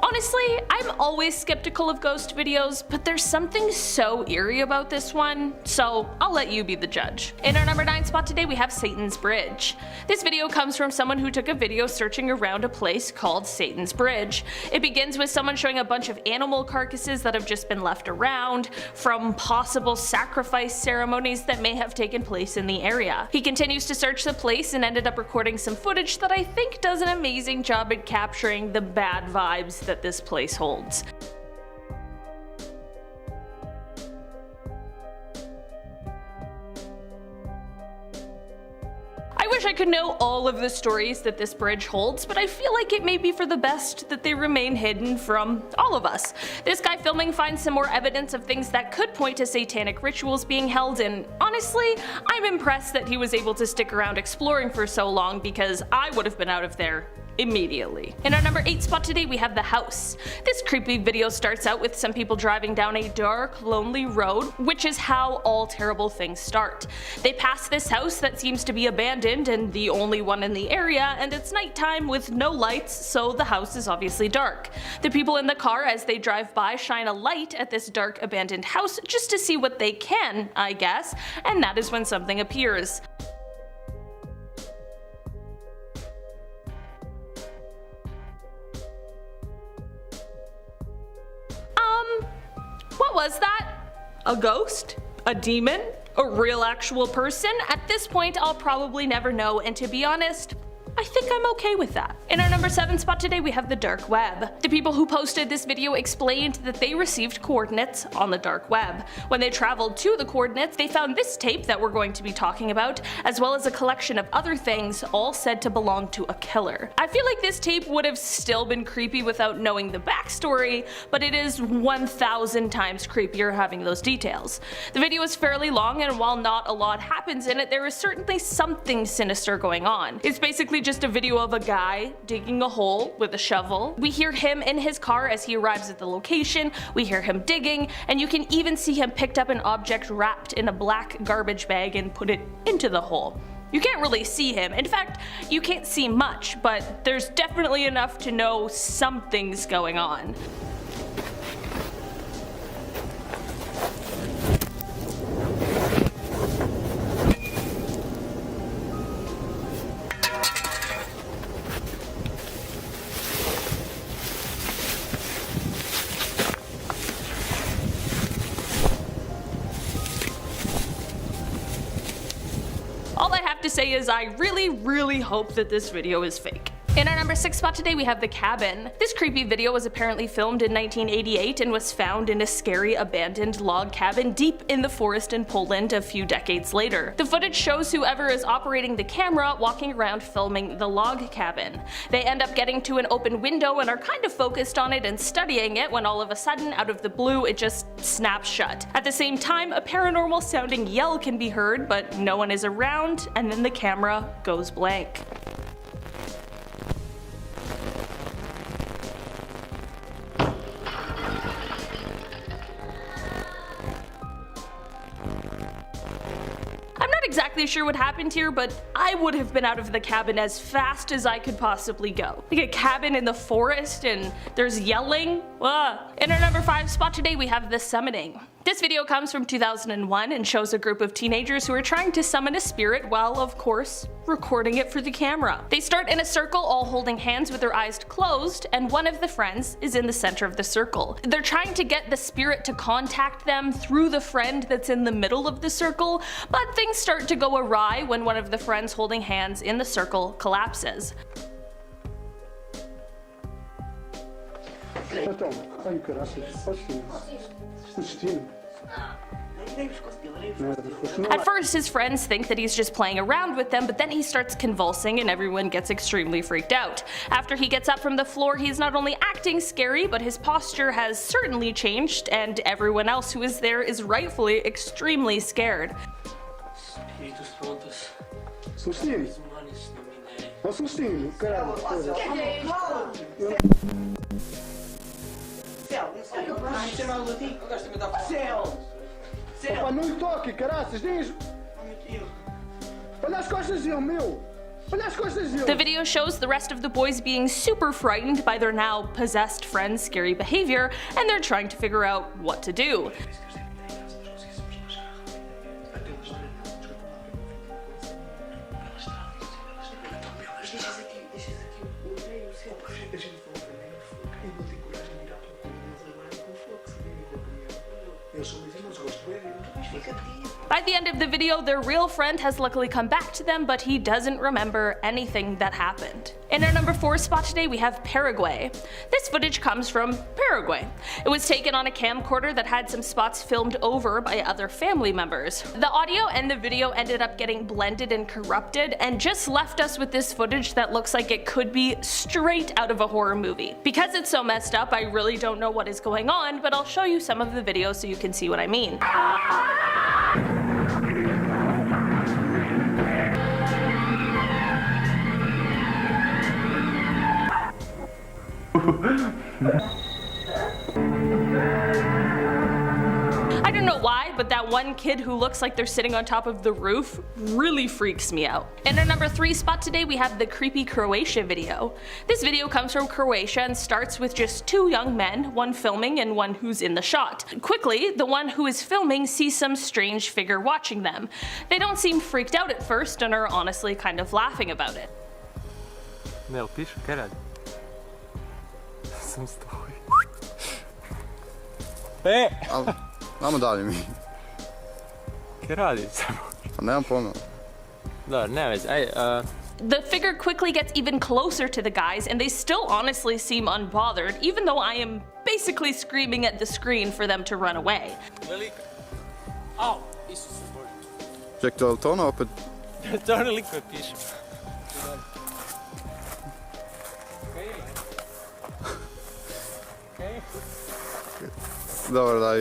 Honestly, I'm always skeptical of ghost videos, but there's something so eerie about this one, so I'll let you be the judge. In our number 9 spot today, we have Satan's Bridge. This video comes from someone who took a video searching around a place called Satan's Bridge. It begins with someone showing a bunch of animal carcasses that have just been left around, from possible sacrifice ceremonies that may have taken place in the area. He continues to search the place and ended up recording some footage that I think does an amazing job at capturing the bad vibes that this place holds. I wish I could know all of the stories that this bridge holds, but I feel like it may be for the best that they remain hidden from all of us. This guy filming finds some more evidence of things that could point to satanic rituals being held, and honestly, I'm impressed that he was able to stick around exploring for so long, because I would have been out of there immediately. In our number 8 spot today, we have The House. This creepy video starts out with some people driving down a dark, lonely road, which is how all terrible things start. They pass this house that seems to be abandoned and the only one in the area, and it's nighttime with no lights, so the house is obviously dark. The people in the car, as they drive by, shine a light at this dark abandoned house just to see what they can, I guess, and that is when something appears. What was that? A ghost? A demon? A real actual person? At this point, I'll probably never know, and to be honest, I think I'm okay with that. In our number 7 spot today, we have the dark web. The people who posted this video explained that they received coordinates on the dark web. When they traveled to the coordinates, they found this tape that we're going to be talking about, as well as a collection of other things, all said to belong to a killer. I feel like this tape would have still been creepy without knowing the backstory, but it is 1,000 times creepier having those details. The video is fairly long, and while not a lot happens in it, there is certainly something sinister going on. It's basically just a video of a guy digging a hole with a shovel. We hear him in his car as he arrives at the location, we hear him digging, and you can even see him picked up an object wrapped in a black garbage bag and put it into the hole. You can't really see him. In fact, you can't see much, but there's definitely enough to know something's going on. All I have to say is I really hope that this video is fake. In our number 6 spot today, we have The Cabin. This creepy video was apparently filmed in 1988 and was found in a scary abandoned log cabin deep in the forest in Poland a few decades later. The footage shows whoever is operating the camera walking around filming the log cabin. They end up getting to an open window and are kind of focused on it and studying it when all of a sudden, out of the blue, it just snaps shut. At the same time, a paranormal sounding yell can be heard, but no one is around, and then the camera goes blank. Exactly sure what happened here, but I would have been out of the cabin as fast as I could possibly go. Like a cabin in the forest and there's yelling? In our number 5 spot today, we have The Summoning. This video comes from 2001 and shows a group of teenagers who are trying to summon a spirit while, of course, recording it for the camera. They start in a circle, all holding hands with their eyes closed, and one of the friends is in the center of the circle. They're trying to get the spirit to contact them through the friend that's in the middle of the circle, but things start to go awry when one of the friends holding hands in the circle collapses. Então, ai caraças, At first, his friends think that he's just playing around with them, but then he starts convulsing and everyone gets extremely freaked out. After he gets up from the floor, he's not only acting scary, but his posture has certainly changed, and everyone else who is there is rightfully extremely scared. Espíritos prontos. Sustinho. Ó, Sustinho, caralho. Opa, não lhe toque, caraças, diz. Olha as costas dele, meu. Olha as costas dele. The video shows the rest of the boys being super frightened by their now possessed friend's scary behavior, and they're trying to figure out what to do. By the end of the video, their real friend has luckily come back to them, but he doesn't remember anything that happened. In our number 4 spot today, we have Paraguay. This footage comes from Paraguay. It was taken on a camcorder that had some spots filmed over by other family members. The audio and the video ended up getting blended and corrupted, and just left us with this footage that looks like it could be straight out of a horror movie. Because it's so messed up, I really don't know what is going on, but I'll show you some of the video so you can see what I mean. I don't know why, but that one kid who looks like they're sitting on top of the roof really freaks me out. In our number 3 spot today, we have the creepy Croatia video. This video comes from Croatia and starts with just 2 young men, one filming and one who's in the shot. Quickly, the one who is filming sees some strange figure watching them. They don't seem freaked out at first and are honestly kind of laughing about it. Nel piše, kaj radi? Sam stoji. Namo dalje mi. Kaj radi samo? Nemam pojma. Dobro, ne veze, aj, The figure quickly gets even closer to the guys, and they still honestly seem unbothered, even though I am basically screaming at the screen for them to run away. Velika. Au, Isuse Bože. Ček, to je to ono opet? To je ono liko je piše. Dobro, daj.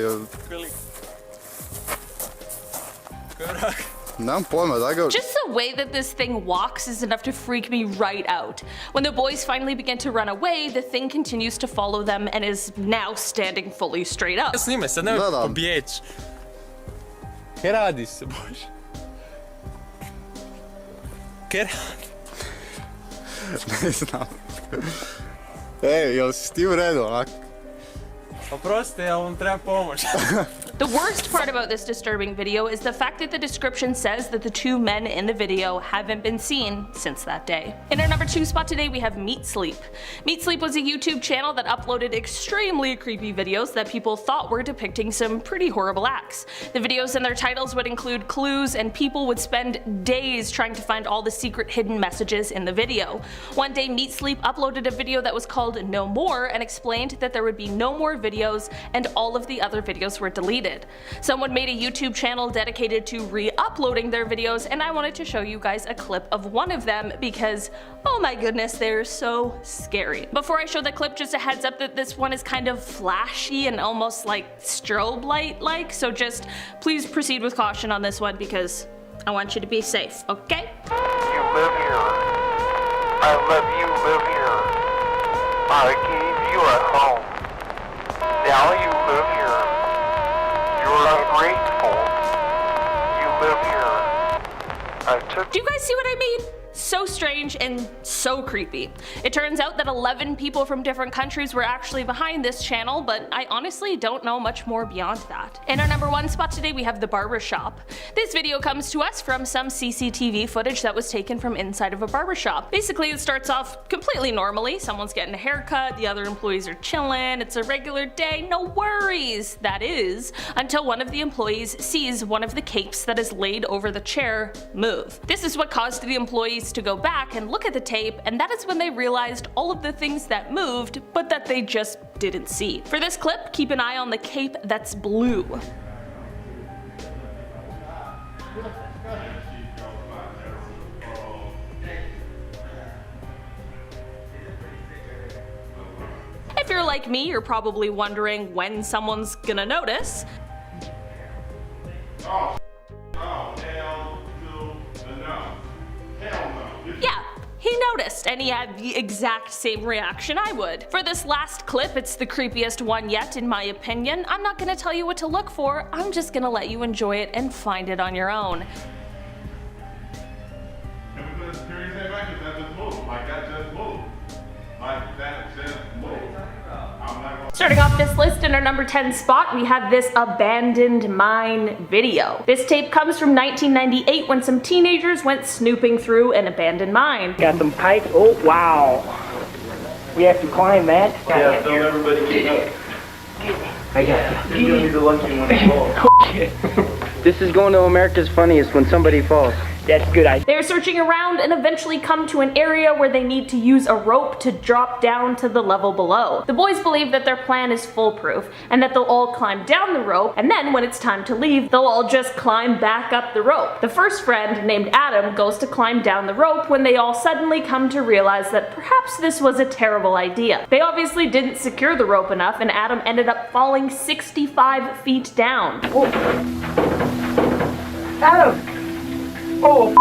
Nemam pojma, daj ga. Just the way that this thing walks is enough to freak me right out. When the boys finally begin to run away, the thing continues to follow them and is now standing fully straight up. Snimaj, sad nemoj pobjeći. Kaj radi se, Bože? Kaj radi? Ne znam. Ej, jel si ti u redu, onak? Oprosti, ali vam treba pomoć. The worst part about this disturbing video is the fact that the description says that the 2 men in the video haven't been seen since that day. In our number 2 spot today, we have Meat Sleep. Meat Sleep was a YouTube channel that uploaded extremely creepy videos that people thought were depicting some pretty horrible acts. The videos and their titles would include clues, and people would spend days trying to find all the secret hidden messages in the video. One day, Meat Sleep uploaded a video that was called No More and explained that there would be no more videos and all of the other videos were deleted. Someone made a YouTube channel dedicated to re-uploading their videos, and I wanted to show you guys a clip of one of them because, oh my goodness, they're so scary. Before I show the clip, just a heads up that this one is kind of flashy and almost like strobe light-like, so just please proceed with caution on this one because I want you to be safe, okay? You live here. I let you live here. I gave you a home. Now you live here. You're ungrateful. You live here. I took. Do you guys see what I mean? so strange and so creepy. It turns out that 11 people from different countries were actually behind this channel, but I honestly don't know much more beyond that. In our number 1 spot today, we have the barbershop. This video comes to us from some CCTV footage that was taken from inside of a barbershop. Basically, it starts off completely normally. Someone's getting a haircut, the other employees are chilling, it's a regular day, no worries. That is, until one of the employees sees one of the capes that is laid over the chair move. This is what caused the employees to go back and look at the tape, and that is when they realized all of the things that moved, but that they just didn't see. For this clip, keep an eye on the cape that's blue. If you're like me, you're probably wondering when someone's gonna notice. Yeah, he noticed, and he had the exact same reaction I would. For this last clip, it's the creepiest one yet in my opinion. I'm not gonna tell you what to look for, I'm just gonna let you enjoy it and find it on your own. Starting off this list in our number 10 spot, we have this abandoned mine video. This tape comes from 1998 when some teenagers went snooping through an abandoned mine. Got some pipes. Oh, wow. We have to climb that. Yeah, don't everybody get up. I got You're gonna be the lucky one to fall. This is going to America's Funniest when somebody falls. That's good. They're searching around and eventually come to an area where they need to use a rope to drop down to the level below. The boys believe that their plan is foolproof and that they'll all climb down the rope, and then when it's time to leave, they'll all just climb back up the rope. The first friend, named Adam, goes to climb down the rope when they all suddenly come to realize that perhaps this was a terrible idea. They obviously didn't secure the rope enough, and Adam ended up falling 65 feet down. Oh. Adam! Oh,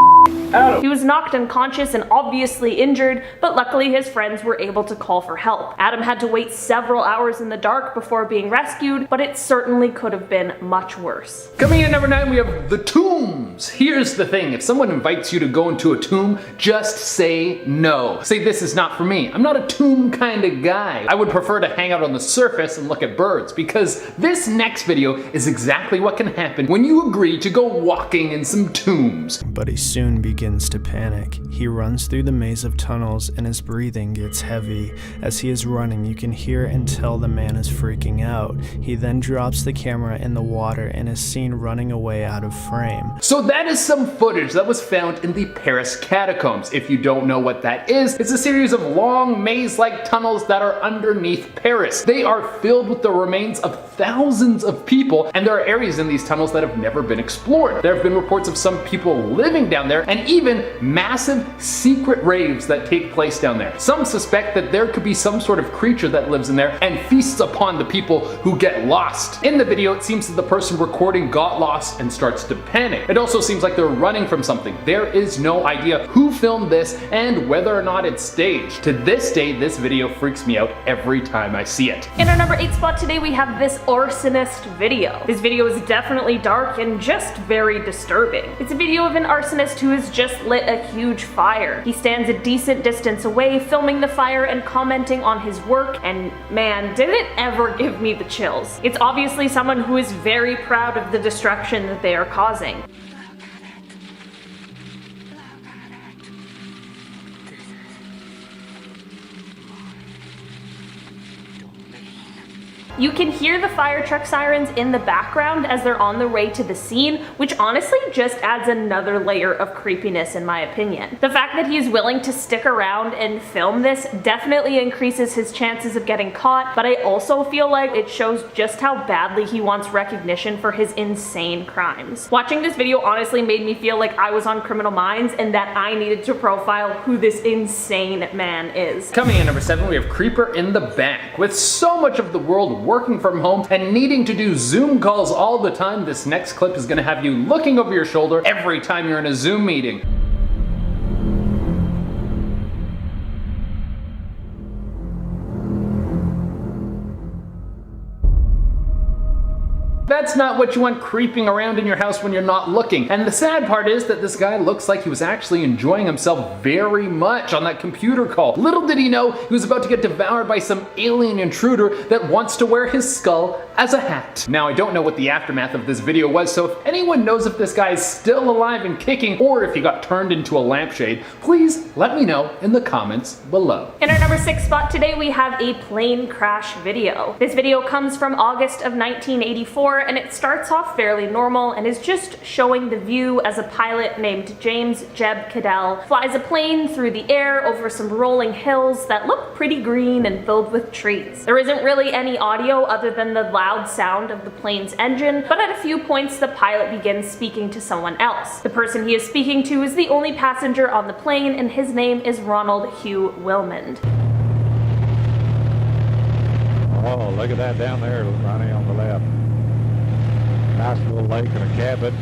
Adam. He was knocked unconscious and obviously injured, but luckily his friends were able to call for help. Adam had to wait several hours in the dark before being rescued, but it certainly could have been much worse. Coming in at number 9, we have the tombs. Here's the thing, if someone invites you to go into a tomb, just say no. Say, this is not for me. I'm not a tomb kind of guy. I would prefer to hang out on the surface and look at birds, because this next video is exactly what can happen when you agree to go walking in some tombs. But he soon begins to panic. He runs through the maze of tunnels and his breathing gets heavy. As he is running, you can hear and tell the man is freaking out. He then drops the camera in the water and is seen running away out of frame. So that is some footage that was found in the Paris catacombs. If you don't know what that is, it's a series of long maze-like tunnels that are underneath Paris. They are filled with the remains of thousands of people, and there are areas in these tunnels that have never been explored. There have been reports of some people living down there, and even massive secret raves that take place down there. Some suspect that there could be some sort of creature that lives in there and feasts upon the people who get lost. In the video, it seems that the person recording got lost and starts to panic. It also seems like they're running from something. There is no idea who filmed this and whether or not it's staged. To this day, this video freaks me out every time I see it. In our number 8 spot today, we have this arsonist video. This video is definitely dark and just very disturbing. It's a video of an arsonist who has just lit a huge fire. He stands a decent distance away, filming the fire and commenting on his work, and man, did it ever give me the chills. It's obviously someone who is very proud of the destruction that they are causing. You can hear the fire truck sirens in the background as they're on the way to the scene, which honestly just adds another layer of creepiness in my opinion. The fact that he's willing to stick around and film this definitely increases his chances of getting caught, but I also feel like it shows just how badly he wants recognition for his insane crimes. Watching this video honestly made me feel like I was on Criminal Minds and that I needed to profile who this insane man is. Coming in at number 7, we have Creeper in the Bank. With so much of the world working from home and needing to do Zoom calls all the time, this next clip is going to have you looking over your shoulder every time you're in a Zoom meeting. That's not what you want creeping around in your house when you're not looking. And the sad part is that this guy looks like he was actually enjoying himself very much on that computer call. Little did he know he was about to get devoured by some alien intruder that wants to wear his skull as a hat. Now, I don't know what the aftermath of this video was, so if anyone knows if this guy is still alive and kicking, or if he got turned into a lampshade, please let me know in the comments below. In our number 6 spot today, we have a plane crash video. This video comes from August of 1984, and it starts off fairly normal and is just showing the view as a pilot named James Jeb Cadell flies a plane through the air over some rolling hills that look pretty green and filled with trees. There isn't really any audio other than the loud sound of the plane's engine, but at a few points the pilot begins speaking to someone else. The person he is speaking to is the only passenger on the plane, and his name is Ronald Hugh Wilmond. Oh, look at that down there, Ronnie, on the left. Nice little lake and a cabin.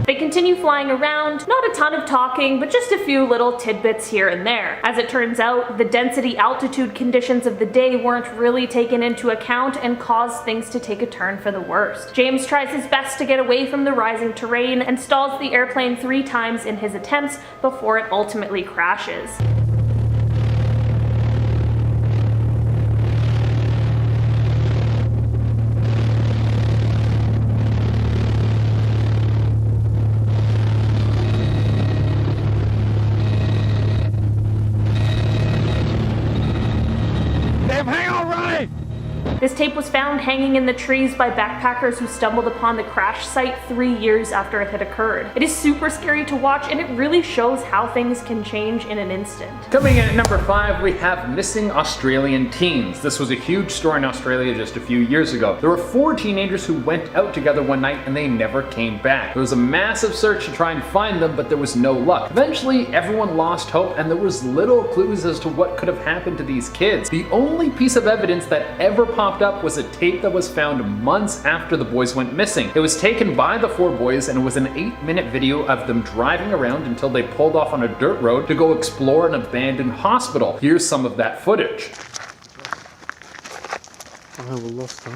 They continue flying around, not a ton of talking, but just a few little tidbits here and there. As it turns out, the density altitude conditions of the day weren't really taken into account and caused things to take a turn for the worst. James tries his best to get away from the rising terrain and stalls the airplane 3 times in his attempts before it ultimately crashes. This tape was found hanging in the trees by backpackers who stumbled upon the crash site 3 years after it had occurred. It is super scary to watch, and it really shows how things can change in an instant. Coming in at number 5, we have missing Australian teens. This was a huge story in Australia just a few years ago. There were 4 teenagers who went out together one night and they never came back. There was a massive search to try and find them, but there was no luck. Eventually, everyone lost hope and there was little clues as to what could have happened to these kids. The only piece of evidence that ever popped up was a tape that was found months after the boys went missing. It was taken by the 4 boys and it was an 8-minute video of them driving around until they pulled off on a dirt road to go explore an abandoned hospital. Here's some of that footage. I have lost her.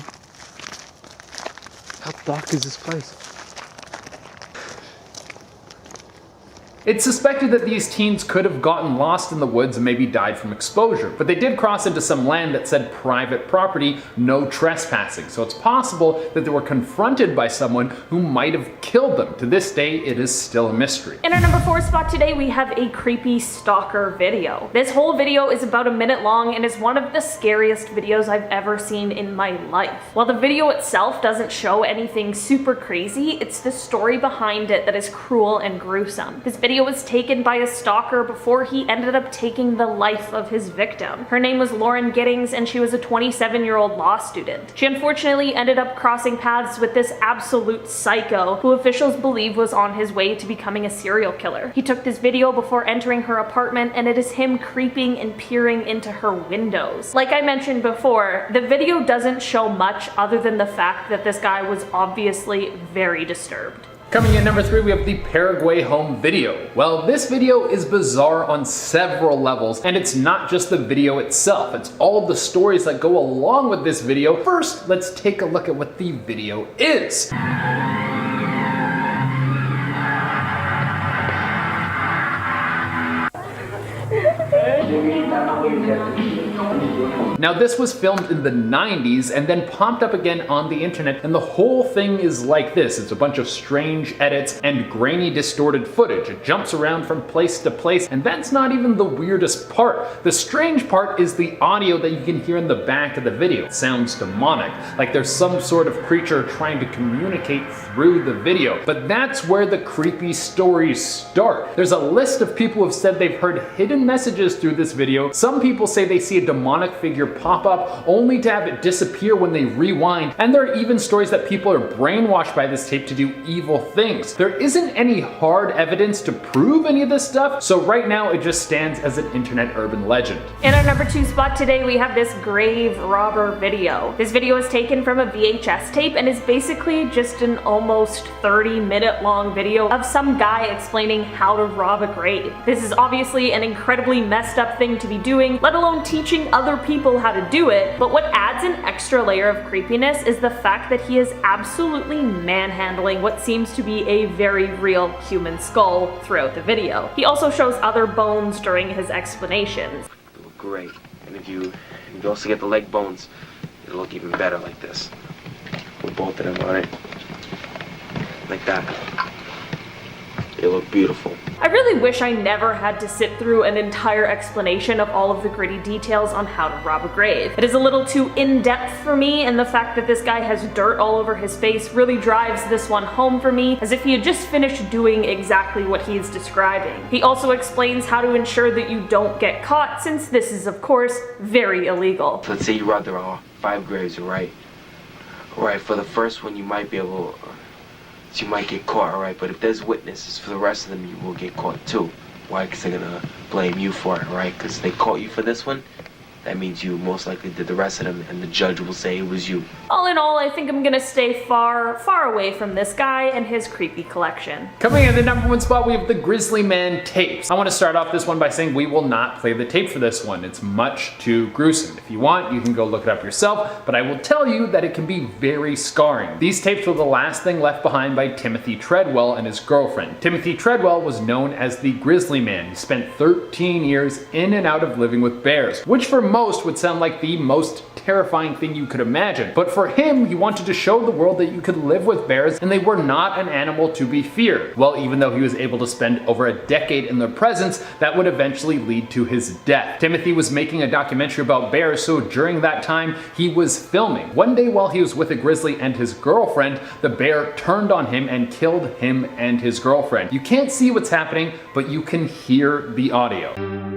How dark is this place? It's suspected that these teens could have gotten lost in the woods and maybe died from exposure, but they did cross into some land that said private property, no trespassing, so it's possible that they were confronted by someone who might have killed them. To this day, it is still a mystery. In our number 4 spot today, we have a creepy stalker video. This whole video is about a minute long and is one of the scariest videos I've ever seen in my life. While the video itself doesn't show anything super crazy, it's the story behind it that is cruel and gruesome. This video was taken by a stalker before he ended up taking the life of his victim. Her name was Lauren Giddings and she was a 27-year-old law student. She unfortunately ended up crossing paths with this absolute psycho who officials believe was on his way to becoming a serial killer. He took this video before entering her apartment and it is him creeping and peering into her windows. Like I mentioned before, the video doesn't show much other than the fact that this guy was obviously very disturbed. Coming in number 3, we have the Paraguay home video. Well, this video is bizarre on several levels, and it's not just the video itself, it's all the stories that go along with this video. First, let's take a look at what the video is. Now this was filmed in the 90s and then popped up again on the internet, and the whole thing is like this. It's a bunch of strange edits and grainy distorted footage. It jumps around from place to place, and that's not even the weirdest part. The strange part is the audio that you can hear in the back of the video. It sounds demonic, like there's some sort of creature trying to communicate through the video. But that's where the creepy stories start. There's a list of people who have said they've heard hidden messages through this video. Some people say they see a demonic figure pop up only to have it disappear when they rewind, and there are even stories that people are brainwashed by this tape to do evil things. There isn't any hard evidence to prove any of this stuff, so right now it just stands as an internet urban legend. In our number 2 spot today, we have this grave robber video. This video is taken from a VHS tape and is basically just an almost 30-minute long video of some guy explaining how to rob a grave. This is obviously an incredibly messed up thing to be be doing, let alone teaching other people how to do it. But what adds an extra layer of creepiness is the fact that he is absolutely manhandling what seems to be a very real human skull throughout the video. He also shows other bones during his explanations. They look great. And if you also get the leg bones, it'll look even better like this. With both of them, alright? Like that. They look beautiful. I really wish I never had to sit through an entire explanation of all of the gritty details on how to rob a grave. It is a little too in-depth for me, and the fact that this guy has dirt all over his face really drives this one home for me, as if he had just finished doing exactly what he is describing. He also explains how to ensure that you don't get caught, since this is of course very illegal. Let's say you robbed there are 5 graves, alright? Alright, for the first one you might be able you might get caught, alright? But if there's witnesses for the rest of them, you will get caught too. Why? Because they're gonna blame you for it, right? Because they caught you for this one, that means you most likely did the rest of them, and the judge will say it was you. All in all, I think I'm gonna stay far, far away from this guy and his creepy collection. Coming in at the number 1 spot, we have the Grizzly Man tapes. I want to start off this one by saying we will not play the tape for this one. It's much too gruesome. If you want, you can go look it up yourself, but I will tell you that it can be very scarring. These tapes were the last thing left behind by Timothy Treadwell and his girlfriend. Timothy Treadwell was known as the Grizzly Man. He spent 13 years in and out of living with bears, which for most would sound like the most terrifying thing you could imagine. But for him, he wanted to show the world that you could live with bears and they were not an animal to be feared. Well, even though he was able to spend over a decade in their presence, that would eventually lead to his death. Timothy was making a documentary about bears, so during that time, he was filming. One day while he was with a grizzly and his girlfriend, the bear turned on him and killed him and his girlfriend. You can't see what's happening, but you can hear the audio.